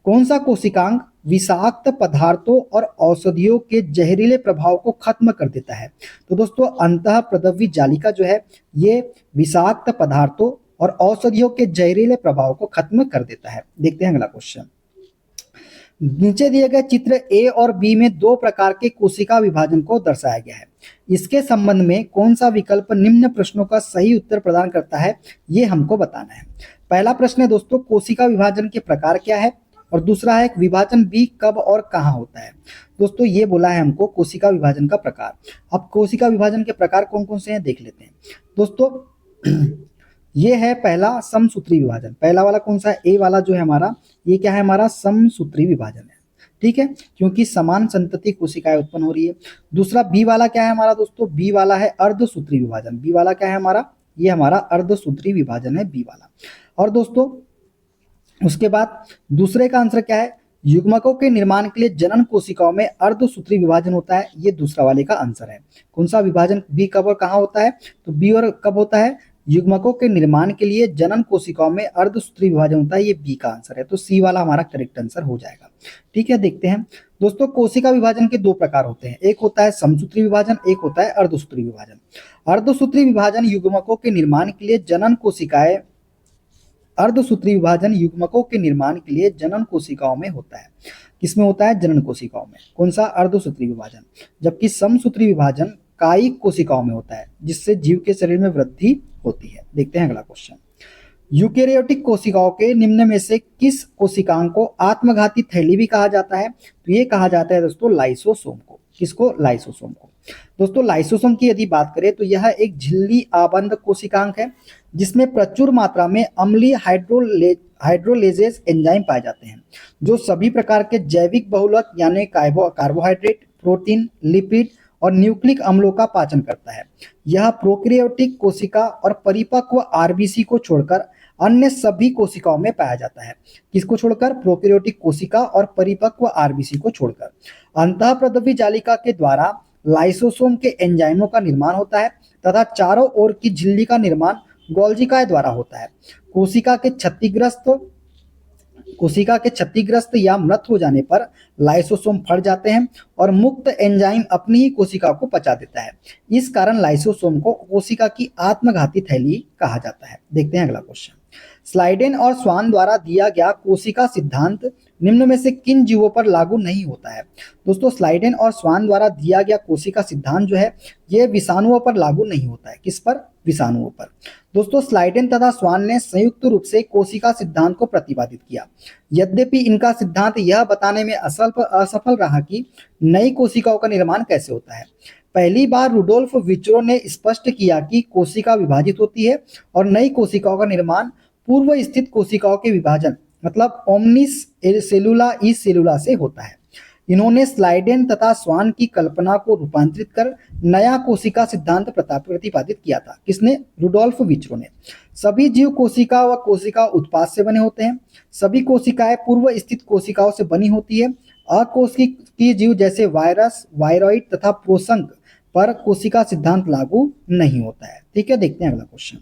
कौन सा कोशिकांग विषाक्त पदार्थों और औषधियों के जहरीले प्रभाव को खत्म कर देता है? तो दोस्तों अंतःप्रदव्य जालिका जो है ये विषाक्त पदार्थों और औषधियों के जहरीले प्रभाव को खत्म कर देता है। देखते हैं अगला क्वेश्चन। नीचे दिए गए चित्र ए और बी में दो प्रकार के कोशिका विभाजन को दर्शाया गया है। इसके संबंध में कौन सा विकल्प निम्न प्रश्नों का सही उत्तर प्रदान करता है, ये हमको बताना है। पहला प्रश्न है दोस्तों कोशिका विभाजन के प्रकार क्या है, और दूसरा है विभाजन बी कब और कहाँ होता है। दोस्तों ये बोला है हमको कोशिका विभाजन का प्रकार। अब कोशिका विभाजन के प्रकार कौन कौन से हैं देख लेते हैं। दोस्तों ये है पहला समसूत्री विभाजन। पहला वाला कौन सा है? ए वाला जो है हमारा, ये क्या है? हमारा समसूत्री विभाजन है। ठीक है, क्योंकि समान संतति कोशिकाएं उत्पन्न हो रही है। दूसरा बी वाला क्या है हमारा दोस्तों? बी वाला है अर्धसूत्री विभाजन। बी वाला क्या है हमारा? ये हमारा अर्धसूत्री विभाजन है बी वाला। और दोस्तों उसके बाद दूसरे का आंसर क्या है? युग्मकों के निर्माण के लिए जनन कोशिकाओं में अर्धसूत्री विभाजन होता है। ये दूसरा वाले का आंसर है। कौन सा विभाजन बी कब और कहाँ होता है? तो बी और कब होता है? युग्मकों के निर्माण के लिए जनन कोशिकाओं में अर्धसूत्री विभाजन होता है। ये बी का आंसर है, तो सी वाला हमारा करेक्ट आंसर हो जाएगा। ठीक है, देखते हैं दोस्तों कोशिका विभाजन के दो प्रकार होते हैं। एक होता है समसूत्री विभाजन, एक होता है अर्धसूत्री विभाजन। अर्धसूत्री विभाजन युग्मकों के निर्माण के लिए जनन कोशिकाएं अर्धसूत्री विभाजन युग्मकों के निर्माण के लिए जनन कोशिकाओं में होता है। किसमें होता है? जनन कोशिकाओं में। कौन सा? अर्धसूत्री विभाजन। जबकि समसूत्री विभाजन कायिक कोशिकाओं में होता है, जिससे जीव के शरीर में वृद्धि होती है। देखते हैं अगला क्वेश्चन। यूकेरियोटिक कोशिकाओं के निम्न में से किस कोशिकांग को आत्मघाती थैली भी कहा जाता है? तो ये कहा जाता है दोस्तों लाइसोसोम को। किसको? लाइसोसोम को। दोस्तों लाइसोसोम की यदि बात करें तो यह एक झिल्ली आबंध कोशिकांग है जिसमें प्रचुर मात्रा में अम्लीय हाइड्रोलेजेस एंजाइम पाए जाते हैं, जो सभी प्रकार के जैविक बहुलक यानी कार्बोहाइड्रेट, प्रोटीन, लिपिड और न्यूक्लिक अम्लों का पाचन करता है। यह प्रोकैरियोटिक कोशिका और परिपक्व आरबीसी को छोड़कर अन्य सभी कोशिकाओं में पाया जाता है। किसको छोड़कर? प्रोकैरियोटिक कोशिका और परिपक्व आरबीसी को छोड़कर। अंतःप्रदव्य जालिका के द्वारा लाइसोसोम के एंजाइमों का निर्माण होता है तथा चारों ओर की झिल्ली का निर्माण गोल्जिकाए द्वारा होता है। कोशिका के क्षतिग्रस्त या मृत हो जाने पर लाइसोसोम फट जाते हैं और मुक्त एंजाइम अपनी ही कोशिका को पचा देता है। इस कारण लाइसोसोम को कोशिका की आत्मघाती थैली कहा जाता है। देखते हैं अगला क्वेश्चन। स्लाइडेन और स्वान द्वारा दिया गया कोशिका सिद्धांत निम्न में से किन जीवों पर लागू नहीं होता है? दोस्तों स्लाइडेन और स्वान द्वारा दिया गया कोशिका सिद्धांत जो है ये विषाणुओं पर लागू नहीं होता है। किस पर? विषाणुओं पर। दोस्तों स्लाइडेन तथा स्वान ने संयुक्त रूप से कोशिका सिद्धांत को प्रतिपादित किया। यद्यपि इनका सिद्धांत यह बताने में असफल रहा कि नई कोशिकाओं का निर्माण कैसे होता है। पहली बार रुडोल्फ विट्रो ने स्पष्ट किया कि कोशिका विभाजित होती है और नई कोशिकाओं का निर्माण पूर्व स्थित कोशिकाओं के विभाजन मतलब ओमनिस सेलुला ई सेलुला से होता है। इन्होंने स्लाइडेन तथा स्वान की कल्पना को रूपांतरित कर नया कोशिका सिद्धांत प्रतिपादित किया था। किसने? रुडोल्फ विट्रो ने। सभी जीव कोशिका व कोशिका उत्पाद से बने होते हैं। सभी कोशिकाएं पूर्व स्थित कोशिकाओं से बनी होती है। अकोशिकीय जीव जैसे वायरस, वायरॉइड तथा प्रोसंग पर कोशिका सिद्धांत लागू नहीं होता है। ठीक है, देखते हैं अगला क्वेश्चन।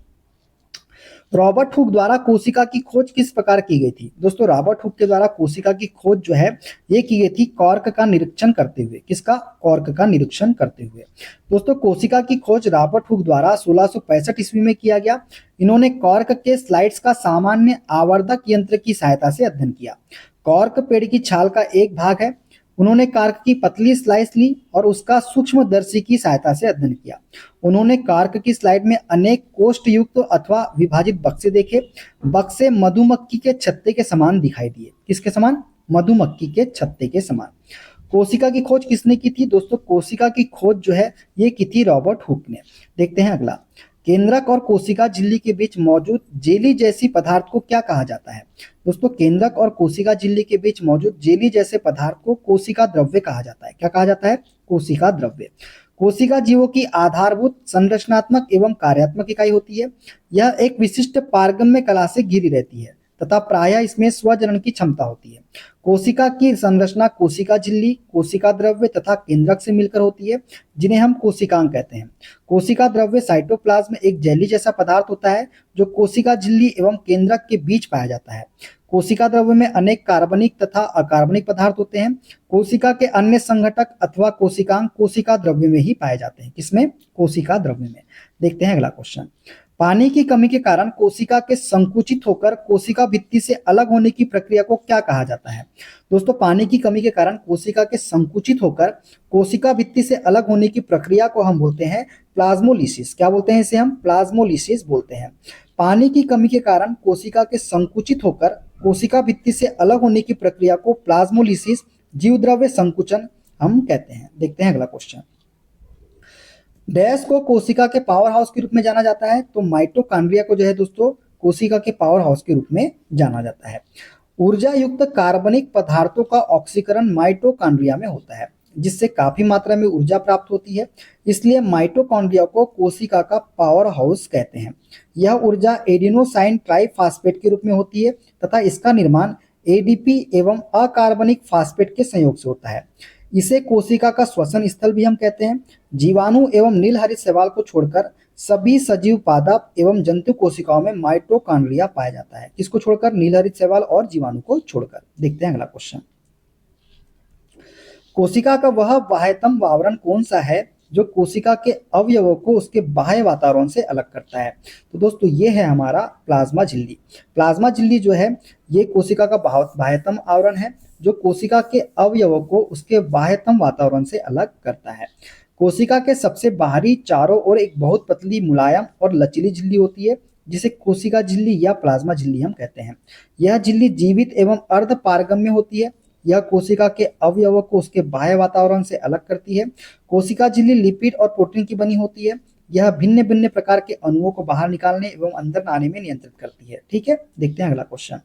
रॉबर्ट हुक द्वारा कोशिका की खोज किस प्रकार की गई थी? दोस्तों रॉबर्ट हुक के द्वारा कोशिका की खोज जो है ये की गई थी कॉर्क का निरीक्षण करते हुए। किसका? कॉर्क का निरीक्षण करते हुए। दोस्तों कोशिका की खोज रॉबर्ट हुक द्वारा 1665 ईस्वी में किया गया। इन्होंने कॉर्क के स्लाइड्स का सामान्य आवर्धक यंत्र की सहायता से अध्ययन किया। कॉर्क पेड़ की छाल का एक भाग है। उन्होंने कार्क की पतली स्लाइस ली और उसका सूक्ष्मदर्शी की सहायता से अध्ययन किया। उन्होंने कार्क की स्लाइड में अनेक कोष्ठ युक्त अथवा विभाजित बक्से देखे। बक्से मधुमक्खी के छत्ते के समान दिखाई दिए। किसके समान? मधुमक्खी के छत्ते के समान। कोशिका की खोज किसने की थी? दोस्तों कोशिका की खोज जो है ये की थी रॉबर्ट हुक ने। देखते हैं अगला। केंद्रक और कोशिका झिल्ली के बीच मौजूद जेली जैसी पदार्थ को क्या कहा जाता है? दोस्तों केंद्रक और कोशिका झिल्ली के बीच मौजूद जेली जैसे पदार्थ को कोशिका द्रव्य कहा जाता है। क्या कहा जाता है? कोशिका द्रव्य। कोशिका जीवों की आधारभूत संरचनात्मक एवं कार्यात्मक इकाई होती है। यह एक विशिष्ट पारगम्य कला से घिरी रहती है तथा प्रायः इसमें स्वजनन की क्षमता होती है। कोशिका की संरचना कोशिका झिल्ली, कोशिका द्रव्य तथा केंद्रक से मिलकर होती है, जिन्हें हम कोशिकांग कहते हैं। कोशिका द्रव्य साइटोप्लाज्म एक जेली जैसा पदार्थ होता है जो कोशिका झिल्ली एवं केंद्रक के बीच पाया जाता है। कोशिका द्रव्य में अनेक कार्बनिक तथा अकार्बनिक पदार्थ होते हैं। कोशिका के अन्य संघटक अथवा कोशिकांग कोशिका द्रव्य में ही पाए जाते हैं। किसमें? कोशिका द्रव्य में। देखते हैं अगला क्वेश्चन। पानी की कमी के कारण कोशिका के संकुचित होकर कोशिका भित्ति से अलग होने की प्रक्रिया को क्या कहा जाता है? दोस्तों पानी की कमी के कारण कोशिका के संकुचित होकर कोशिका भित्ति से अलग होने की प्रक्रिया को हम बोलते हैं प्लाज्मोलिसिस। क्या बोलते हैं इसे? हम प्लाज्मोलिसिस बोलते हैं। पानी की कमी के कारण कोशिका के संकुचित होकर कोशिका भित्ति से अलग होने की प्रक्रिया को प्लाज्मोलिसिस जीवद्रव्य संकुचन हम कहते हैं। देखते हैं अगला क्वेश्चन। डैश को कोशिका के पावर हाउस के रूप में जाना जाता है, तो माइटोकॉन्ड्रिया को जो है दोस्तों कोशिका के पावर हाउस के रूप में जाना जाता है। ऊर्जा युक्त कार्बनिक पदार्थों का ऑक्सीकरण माइटोकॉन्ड्रिया में होता है, जिससे काफी मात्रा में ऊर्जा प्राप्त होती है। इसलिए माइटोकॉन्ड्रिया को कोशिका का पावर हाउस कहते हैं। यह ऊर्जा एडिनोसाइन ट्राइफॉस्फेट के रूप में होती है तथा इसका निर्माण एडीपी एवं अकार्बनिक फास्फेट के संयोग से होता है। इसे कोशिका का श्वसन स्थल भी हम कहते हैं। जीवाणु एवं नीलहरित शैवाल को छोड़कर सभी सजीव पादप एवं जंतु कोशिकाओं में माइटोकॉन्ड्रिया पाया जाता है। किसको छोड़कर? नीलहरित शैवाल और जीवाणु को छोड़कर। देखते हैं अगला क्वेश्चन। कोशिका का वह बाह्यतम आवरण कौन सा है जो कोशिका के अवयवों को उसके बाह्य वातावरण से अलग करता है? तो दोस्तों ये है हमारा प्लाज्मा झिल्ली। प्लाज्मा झिल्ली जो है ये कोशिका का बाह्यतम आवरण है जो कोशिका के अवयवों को उसके बाह्यतम वातावरण से अलग करता है। कोशिका के सबसे बाहरी चारों ओर एक बहुत पतली, मुलायम और लचीली झिल्ली होती है जिसे कोशिका झिल्ली या प्लाज्मा झिल्ली हम कहते हैं। यह झिल्ली जीवित एवं अर्ध पारगम्य होती है। यह कोशिका के अवयवों को उसके बाह्य वातावरण से अलग करती है। कोशिका झिल्ली लिपिड और प्रोटीन की बनी होती है। यह भिन्न भिन्न प्रकार के अणुओं को बाहर निकालने एवं अंदर लाने में नियंत्रित करती है। ठीक है, देखते हैं अगला क्वेश्चन।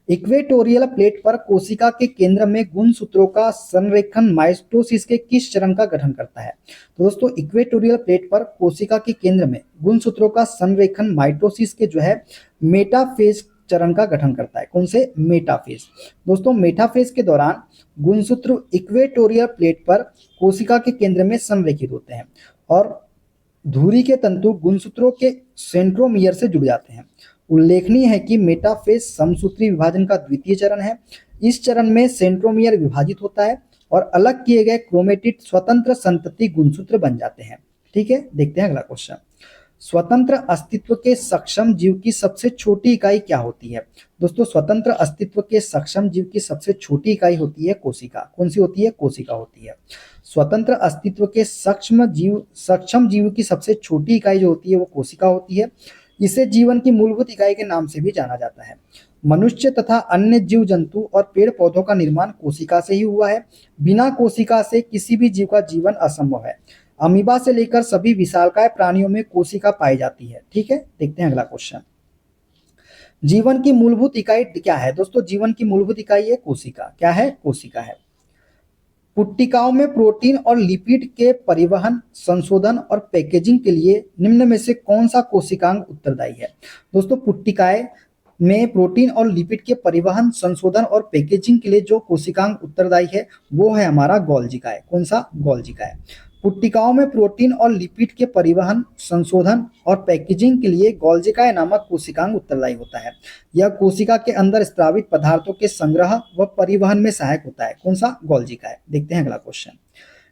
इक्वेटोरियल प्लेट पर कोशिका के केंद्र में गुणसूत्रों का संरेखन माइटोसिस के किस चरण का गठन करता है? तो दोस्तों इक्वेटोरियल प्लेट पर कोशिका के केंद्र में गुणसूत्रों का संरेखन माइटोसिस के जो है मेटाफेज चरण का गठन करता है। कौन से? मेटाफेज। दोस्तों मेटाफेज के दौरान गुणसूत्र इक्वेटोरियल प्लेट पर कोशिका के केंद्र में संरेखित होते हैं और धुरी के तंतु गुणसूत्रों के सेंट्रोमियर से जुड़ जाते हैं। उल्लेखनीय है कि मेटाफेज समसूत्री विभाजन का द्वितीय चरण है। इस चरण में सेंट्रोमियर विभाजित होता है और अलग किए गए क्रोमेटिड स्वतंत्र संतति गुणसूत्र बन जाते हैं। ठीक है, देखते हैं अगला क्वेश्चन। स्वतंत्र अस्तित्व के सक्षम जीव की सबसे छोटी इकाई क्या होती है? दोस्तों स्वतंत्र अस्तित्व के सक्षम जीव की सबसे छोटी इकाई होती है कोशिका। कौन सी होती है? कोशिका होती है। स्वतंत्र अस्तित्व के सक्षम जीव की सबसे छोटी इकाई जो होती है वो कोशिका होती है। इसे जीवन की मूलभूत इकाई के नाम से भी जाना जाता है। मनुष्य तथा अन्य जीव जंतु और पेड़ पौधों का निर्माण कोशिका से ही हुआ है। बिना कोशिका से किसी भी जीव का जीवन असंभव है। अमीबा से लेकर सभी विशालकाय प्राणियों में कोशिका पाई जाती है। ठीक है, देखते हैं अगला क्वेश्चन। जीवन की मूलभूत इकाई क्या है? दोस्तों जीवन की मूलभूत इकाई है कोशिका। क्या है? कोशिका है। पुट्टिकाओं में प्रोटीन और लिपिड के परिवहन, संशोधन और पैकेजिंग के लिए निम्न में से कौन सा कोशिकांग उत्तरदायी है? दोस्तों पुट्टिकाएं में प्रोटीन और लिपिड के परिवहन, संशोधन और पैकेजिंग के लिए जो कोशिकांग उत्तरदायी है वो है हमारा गोल्जी का है। कौन सा? गोल्जी का है। पुट्टिकाओं में प्रोटीन और लिपिड के परिवहन, संशोधन और पैकेजिंग के लिए गोल्जिकाय नामक कोशिकांग उत्तरदायी होता है। यह कोशिका के अंदर स्रावित पदार्थों के संग्रह व परिवहन में सहायक होता है। कौन सा? गोल्जिकाय। देखते हैं अगला क्वेश्चन।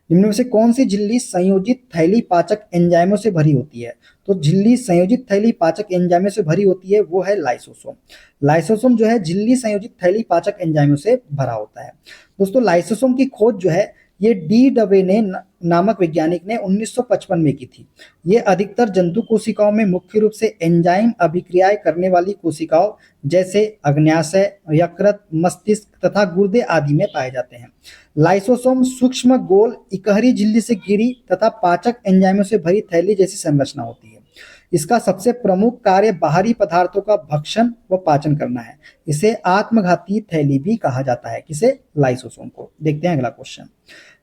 निम्न में से कौन सी झिल्ली संयोजित थैली पाचक एंजाइमों से भरी होती है? तो झिल्ली संयोजित थैली पाचक एंजाइमों से भरी होती है वो है लाइसोसोम। लाइसोसोम जो है झिल्ली संयोजित थैली पाचक एंजाइमों से भरा होता है। दोस्तों लाइसोसोम की खोज जो है ये डी डबे ने नामक वैज्ञानिक ने 1955 में की थी। ये अधिकतर जंतु कोशिकाओं में मुख्य रूप से एंजाइम अभिक्रियाएं करने वाली कोशिकाओं जैसे अग्न्याशय, यकृत, मस्तिष्क तथा गुर्दे आदि में पाए जाते हैं। लाइसोसोम सूक्ष्म गोल इकहरी झिल्ली से घिरी तथा पाचक एंजाइमों से भरी थैली जैसी संरचना होती है। इसका सबसे प्रमुख कार्य बाहरी पदार्थों का भक्षण व पाचन करना है। इसे आत्मघाती थैली भी कहा जाता है। किसे? लाइसोसोम को। देखते हैं अगला क्वेश्चन।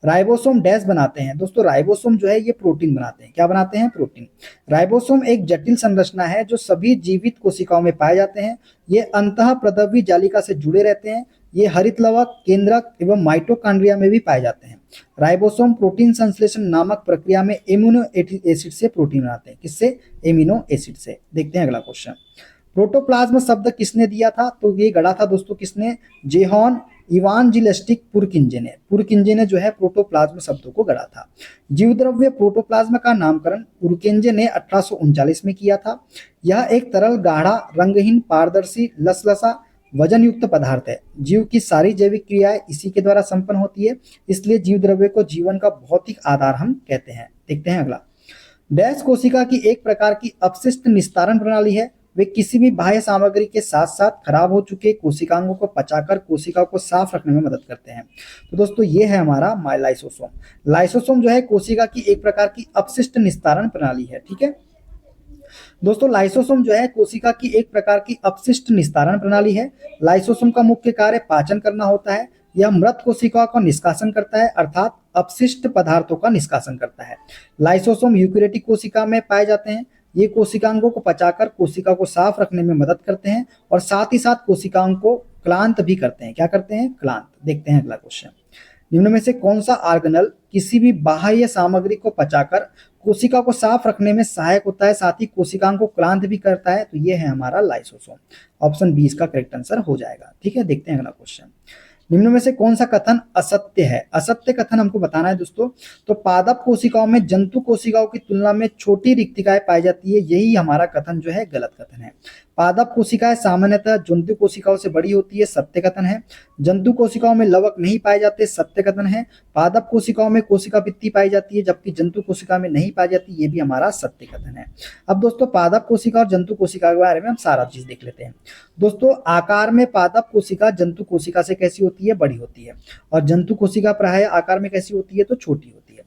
राइबोसोम डैश बनाते हैं? दोस्तों राइबोसोम जो है ये प्रोटीन बनाते हैं। क्या बनाते हैं? प्रोटीन। राइबोसोम एक जटिल संरचना है जो सभी जीवित कोशिकाओं में पाए जाते हैं। ये अंतःप्रदव्य जालिका से जुड़े रहते हैं। ये हरित लवक, केंद्रक एवं माइटोकॉन्ड्रिया में भी पाए जाते हैं। राइबोसोम प्रोटीन संश्लेषण नामक प्रक्रिया में एमिनो एसिड से प्रोटीन बनाते हैं। किससे? एमिनो एसिड से। देखते हैं अगला क्वेश्चन। प्रोटोप्लाज्म शब्द किसने दिया था? तो ये गढ़ा था दोस्तों किसने? जेहॉन इवांजेलिस्टिक पुरकिंजे ने। पुरकिंजे ने जो है प्रोटोप्लाज्म शब्दों को गढ़ा था। जीवद्रव्य प्रोटोप्लाज्म का नामकरण पुरकिंजे ने 1839 में किया था। यह एक तरल, गाढ़ा, रंगहीन, पारदर्शी, लसलसा, वजन युक्त पदार्थ है। जीव की सारी जैविक क्रियाएं इसी के द्वारा संपन्न होती है। इसलिए जीव द्रव्य को जीवन का भौतिक आधार हम कहते हैं। देखते हैं अगला। डैश कोशिका की एक प्रकार की अपशिष्ट निस्तारण प्रणाली है। वे किसी भी बाह्य सामग्री के साथ साथ खराब हो चुके कोशिकांगों को पचाकर कोशिका को साफ रखने में मदद करते हैं। तो दोस्तों ये है हमारा लाइसोसोम। लाइसोसोम जो है कोशिका की एक प्रकार की अपशिष्ट निस्तारण प्रणाली है। ठीक है दोस्तों, लाइसोसोम जो है कोशिका की एक प्रकार की अपशिष्ट निस्तारण प्रणाली है। लाइसोसोम का मुख्य कार्य पाचन करना होता है। यह मृत कोशिकाओं का निष्कासन करता है, अर्थात अपशिष्ट पदार्थों का निष्कासन करता है। लाइसोसोम यूकेरियोटिक कोशिका में पाए जाते हैं। ये कोशिकांगों को पचाकर कोशिका को साफ रखने में मदद करते हैं और साथ ही साथ कोशिकाओं को क्लांत भी करते हैं। क्या करते हैं? क्लांत। देखते हैं अगला क्वेश्चन। निम्न में से कौन सा ऑर्गेनल किसी भी बाह्य सामग्री को पचाकर कोशिका को साफ रखने में सहायक होता है, साथ ही कोशिकाओं को क्लांत भी करता है? तो ये है हमारा लाइसोसोम। ऑप्शन बी इसका करेक्ट आंसर हो जाएगा। ठीक है, देखते हैं अगला क्वेश्चन। निम्न में से कौन सा कथन असत्य है? असत्य कथन हमको बताना है दोस्तों। तो पादप कोशिकाओं में जंतु कोशिकाओं की तुलना में छोटी रिक्तिकाएं पाई जाती है, यही हमारा कथन जो है गलत कथन है। पादप कोशिकाएं सामान्यतः जंतु कोशिकाओं से बड़ी होती है, सत्य कथन है। जंतु कोशिकाओं में लवक नहीं पाए जाते, सत्य कथन है। पादप कोशिकाओं में कोशिका भित्ति पाई जाती है जबकि जंतु कोशिका में नहीं पाई जाती, ये भी हमारा सत्य कथन है। अब दोस्तों पादप कोशिका और जंतु कोशिका के बारे में हम सारा चीज देख लेते हैं। दोस्तों आकार में पादप कोशिका जंतु कोशिका से कैसी होती है? बड़ी होती है। और जंतु कोशिका प्राय आकार में कैसी होती है? तो छोटी होती है।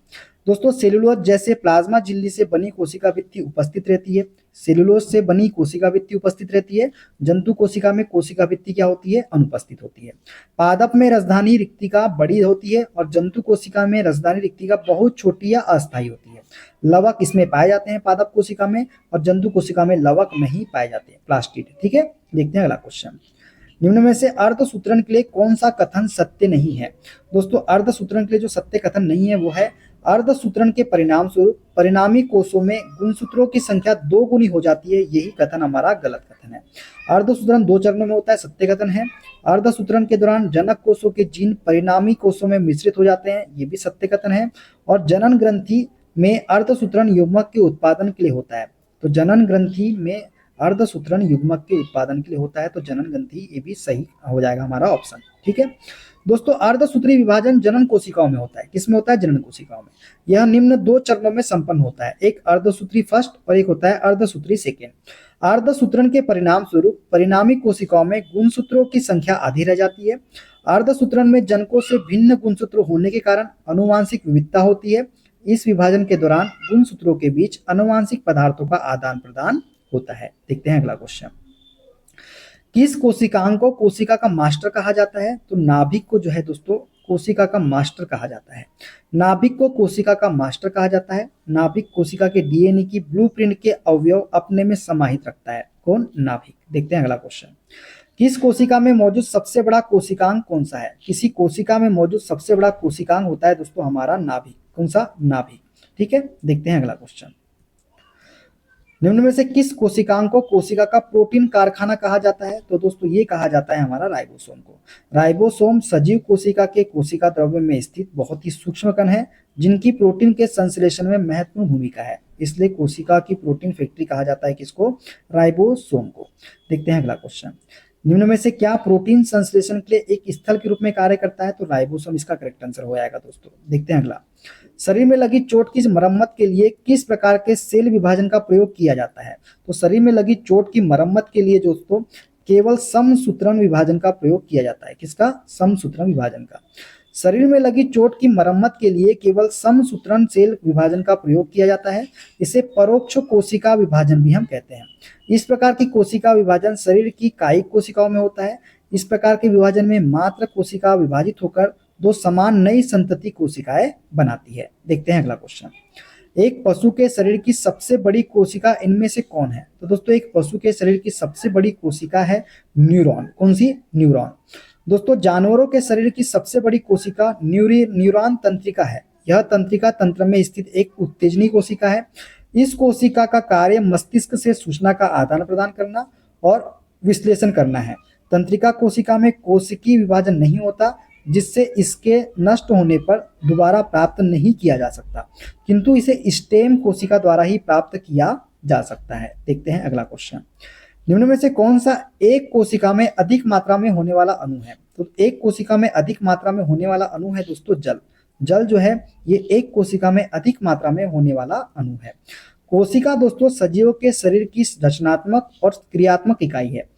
दोस्तों सेलुलोज जैसे प्लाज्मा झिल्ली से बनी कोशिका भित्ति उपस्थित रहती है। सेलुलोज से बनी कोशिका भित्ति उपस्थित रहती है। जंतु कोशिका में कोशिका भित्ति क्या होती है? अनुपस्थित होती है। पादप में रसधानी रिक्तिका बड़ी होती है और जंतु कोशिका में रसधानी रिक्तिका बहुत छोटी या अस्थायी होती है। लवक इसमें पाए जाते हैं पादप कोशिका में, और जंतु कोशिका में लवक नहीं पाए जाते हैं, प्लास्टिड। ठीक है, देखते हैं अगला क्वेश्चन। निम्न में से अर्धसूत्रण के लिए कौन सा कथन सत्य नहीं है? दोस्तों अर्धसूत्रण के लिए जो सत्य कथन नहीं है वो है अर्धसूत्रण के परिणाम स्वरूप परिणामी कोषों में गुणसूत्रों की संख्या 2 गुनी हो जाती है, यही कथन हमारा गलत कथन है। अर्धसूत्रण 2 चरणों में होता है, सत्य कथन है। अर्धसूत्रण के दौरान जनक कोषों के जीन परिणामी कोषों में मिश्रित हो जाते हैं, ये भी सत्य कथन है। और जनन ग्रंथि में अर्धसूत्रण युग्मक के उत्पादन के लिए होता है। तो जनन ग्रंथि में अर्धसूत्रण युग्मक के उत्पादन के लिए होता है, तो जनन ग्रंथि ये भी सही हो जाएगा हमारा ऑप्शन। ठीक है दोस्तों, अर्धसूत्री विभाजन जनन कोशिकाओं में होता है। किसमें होता है? जनन कोशिकाओं में। यह निम्न दो चरणों में संपन्न होता है, एक अर्धसूत्री फर्स्ट और एक होता है अर्धसूत्री सेकेंड। अर्धसूत्रण के परिणाम स्वरूप परिणामी कोशिकाओं में गुणसूत्रों की संख्या आधी रह जाती है। अर्धसूत्रण में जनकों से भिन्न गुणसूत्र होने के कारण आनुवांशिक विविधता होती है। इस विभाजन के दौरान गुणसूत्रों के बीच आनुवांशिक पदार्थों का आदान प्रदान होता है। देखते हैं अगला क्वेश्चन। किस कोशिकांग को कोशिका का मास्टर कहा जाता है? तो नाभिक को जो है दोस्तों कोशिका का मास्टर कहा जाता है। नाभिक को कोशिका का मास्टर कहा जाता है। नाभिक कोशिका के डीएनए की ब्लूप्रिंट के अवयव अपने में समाहित रखता है। कौन? नाभिक। देखते हैं अगला क्वेश्चन। किस कोशिका में मौजूद सबसे बड़ा कोशिकांग कौन सा है? किसी कोशिका में मौजूद सबसे बड़ा कोशिकांग होता है दोस्तों हमारा नाभिक। कौन सा? नाभिक। ठीक है, देखते हैं अगला क्वेश्चन। निम्न में से किस कोशिकांग को कोशिका का प्रोटीन कारखाना कहा जाता है? तो दोस्तों ये कहा जाता है हमारा राइबोसोम को। राइबोसोम सजीव कोशिका के कोशिका द्रव्य में स्थित बहुत ही सूक्ष्म कण है जिनकी प्रोटीन के संश्लेषण में महत्वपूर्ण भूमिका है, इसलिए कोशिका की प्रोटीन फैक्ट्री कहा जाता है किसको? राइबोसोम को। देखते हैं अगला क्वेश्चन। निम्न में से क्या प्रोटीन संश्लेषण के लिए एक स्थल के रूप में कार्य करता है? तो राइबोसोम इसका करेक्ट आंसर हो जाएगा दोस्तों। देखते हैं अगला। शरीर में लगी चोट की मरम्मत के लिए किस प्रकार के सेल विभाजन का प्रयोग किया जाता है? तो शरीर में लगी चोट की मरम्मत के लिए दोस्तों केवल समसूत्रण विभाजन का प्रयोग किया जाता है। किसका? समसूत्रण विभाजन का। शरीर में लगी चोट की मरम्मत के लिए केवल समसूत्रण सेल विभाजन का प्रयोग किया जाता है। इसे परोक्ष कोशिका विभाजन भी हम कहते हैं। इस प्रकार की कोशिका विभाजन शरीर की कायिक कोशिकाओं में होता है। इस प्रकार के विभाजन में मात्र कोशिका विभाजित होकर दो समान नई संतति कोशिकाएं बनाती है। देखते हैं अगला क्वेश्चन। एक पशु के शरीर की सबसे बड़ी कोशिका इनमें से कौन है? तो दोस्तों एक पशु के शरीर की सबसे बड़ी कोशिका है न्यूरॉन। कौन सी? न्यूरॉन। दोस्तों जानवरों के शरीर की सबसे बड़ी कोशिका न्यूरॉन तंत्रिका है। यह तंत्रिका तंत्र में स्थित एक उत्तेजनी कोशिका है। इस कोशिका का कार्य मस्तिष्क से सूचना का आदान प्रदान करना और विश्लेषण करना है। तंत्रिका कोशिका में कोशिकीय विभाजन नहीं होता जिससे इसके नष्ट होने पर दोबारा प्राप्त नहीं किया जा सकता, किंतु इसे स्टेम कोशिका द्वारा ही प्राप्त किया जा सकता है। देखते हैं अगला क्वेश्चन। निम्न में से कौन सा एक कोशिका में अधिक मात्रा में होने वाला अणु है? तो एक कोशिका में अधिक मात्रा में होने वाला अणु है दोस्तों जल। जल जो है ये एक कोशिका में अधिक मात्रा में होने वाला अणु है। कोशिका दोस्तों सजीवों के शरीर की रचनात्मक और क्रियात्मक इकाई है।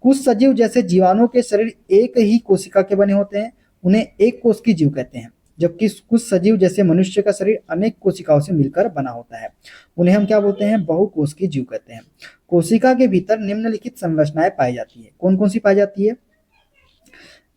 कुछ सजीव जैसे जीवाणुओं के शरीर एक ही कोशिका के बने होते हैं, उन्हें एक कोश की जीव कहते हैं, जबकि कुछ सजीव जैसे मनुष्य का शरीर अनेक कोशिकाओं से मिलकर बना होता है, उन्हें हम क्या बोलते हैं? बहुकोश की जीव कहते हैं। कोशिका के भीतर निम्नलिखित संरचनाएं पाई जाती है। कौन कौन सी पाई जाती है?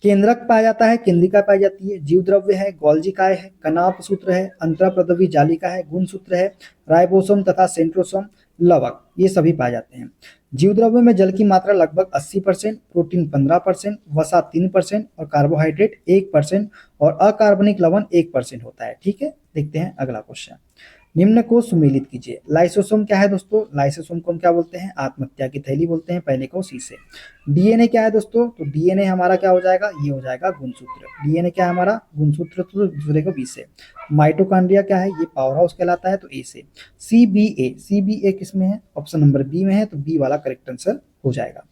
केंद्रक पाया जाता है, केंद्रिका पाई जाती है, जीव द्रव्य है, गोल्जिकाय है, कनाभ सूत्र है, अंतःप्रद्रवी जालिका है, गुणसूत्र है, राइबोसोम तथा सेंट्रोसोम, लवक, ये सभी पाए जाते हैं। जीव द्रव्य में जल की मात्रा लगभग 80%, प्रोटीन 15%, वसा 3% और कार्बोहाइड्रेट 1% और अकार्बनिक लवण 1% होता है। ठीक है, देखते हैं अगला क्वेश्चन। निम्न को सुमेलित कीजिए। लाइसोसोम क्या है दोस्तों? लाइसोसोम को हम क्या बोलते हैं? आत्महत्या की थैली बोलते हैं। पहले को सी से। डीएनए क्या है दोस्तों? तो डीएनए हमारा क्या हो जाएगा? ये हो जाएगा गुणसूत्र। डीएनए क्या है हमारा? गुणसूत्र, तो दूसरे को बी से। माइटोकॉन्ड्रिया क्या है? ये पावर हाउस कहलाता है, तो ए से। सीबीए, सीबीए किसमें है? ऑप्शन नंबर बी में है, तो बी वाला करेक्ट आंसर हो जाएगा।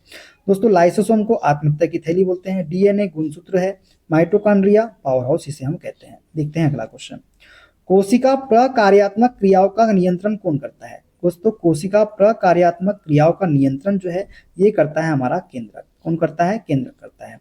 दोस्तों लाइसोसोम को आत्महत्या की थैली बोलते हैं, डीएनए गुणसूत्र है, माइटोकॉन्ड्रिया पावर हाउस इसे हम कहते हैं। देखते हैं अगला क्वेश्चन। कोशिका प्रकार्यात्मक क्रियाओं का नियंत्रण कौन करता है? दोस्तों कोशिका प्रकार्यात्मक क्रियाओं का नियंत्रण जो है ये करता है हमारा केंद्रक। कौन करता है? केंद्रक करता है।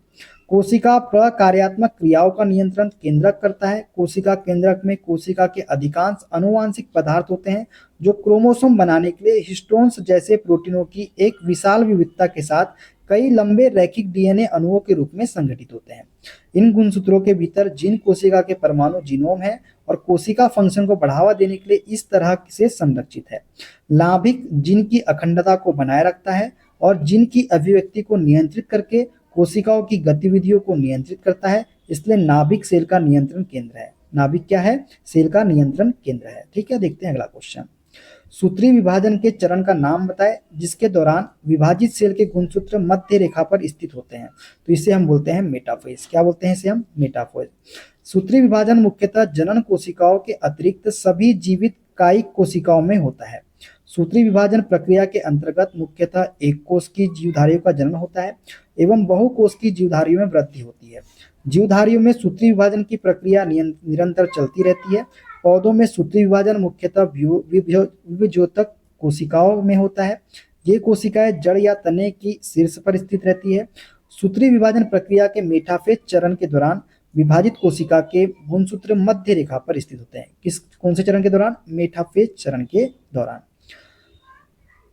कोशिका प्रकार्यात्मक क्रियाओं का नियंत्रण केंद्रक करता है। कोशिका केंद्रक में कोशिका के अधिकांश आनुवांशिक पदार्थ होते हैं जो क्रोमोसोम बनाने के लिए हिस्टोन्स जैसे प्रोटीनों की एक विशाल विविधता के साथ कई लंबे रैखिक डीएनए अणुओं के रूप में संगठित होते हैं। इन गुणसूत्रों के भीतर जीन कोशिका के परमाणु जीनोम है और कोशिका फंक्शन को बढ़ावा देने के लिए इस तरह से संरक्षित है। नाभिक जीन की अखंडता को बनाए रखता है और जीन की अभिव्यक्ति को नियंत्रित करके कोशिकाओं की गतिविधियों को नियंत्रित करता है, इसलिए नाभिक सेल का नियंत्रण केंद्र है। नाभिक क्या है? सेल का नियंत्रण केंद्र है। ठीक है, देखते हैं अगला क्वेश्चन। सूत्री विभाजन के चरण का नाम बताएं जिसके दौरान विभाजित सेल के गुणसूत्र मध्य रेखा पर स्थित होते हैं। तो इसे हम बोलते हैं मेटाफेज। क्या बोलते हैं इसे हम? मेटाफेज। सूत्री विभाजन मुख्यतः जनन कोशिकाओं के अतिरिक्त सभी जीवित कायिक कोशिकाओं में होता है। सूत्री विभाजन प्रक्रिया के अंतर्गत मुख्यतः एक कोश की जीवधारियों का जन्म होता है एवं बहुकोश की जीवधारियों में वृद्धि होती है। जीवधारियों में सूत्री विभाजन की प्रक्रिया निरंतर चलती रहती है। पौधों में सूत्री विभाजन मुख्यतः विभजोतक कोशिकाओं में होता है। ये कोशिकाएं जड़ या तने की शीर्ष पर स्थित रहती है। सूत्री विभाजन प्रक्रिया के मेटाफेज चरण के दौरान विभाजित कोशिका के गुणसूत्र मध्य रेखा पर स्थित होते हैं। कौन से चरण के दौरान? मेटाफेज चरण के दौरान।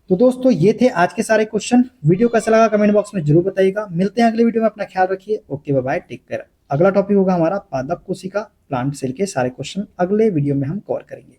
तो दोस्तों ये थे आज के सारे क्वेश्चन। वीडियो कैसा लगा कमेंट बॉक्स में जरूर बताइएगा। मिलते हैं अगले वीडियो में, अपना ख्याल रखिए। Okay bye bye, take care. अगला टॉपिक होगा हमारा पादप कोशिका, प्लांट सेल के सारे क्वेश्चन अगले वीडियो में हम कवर करेंगे।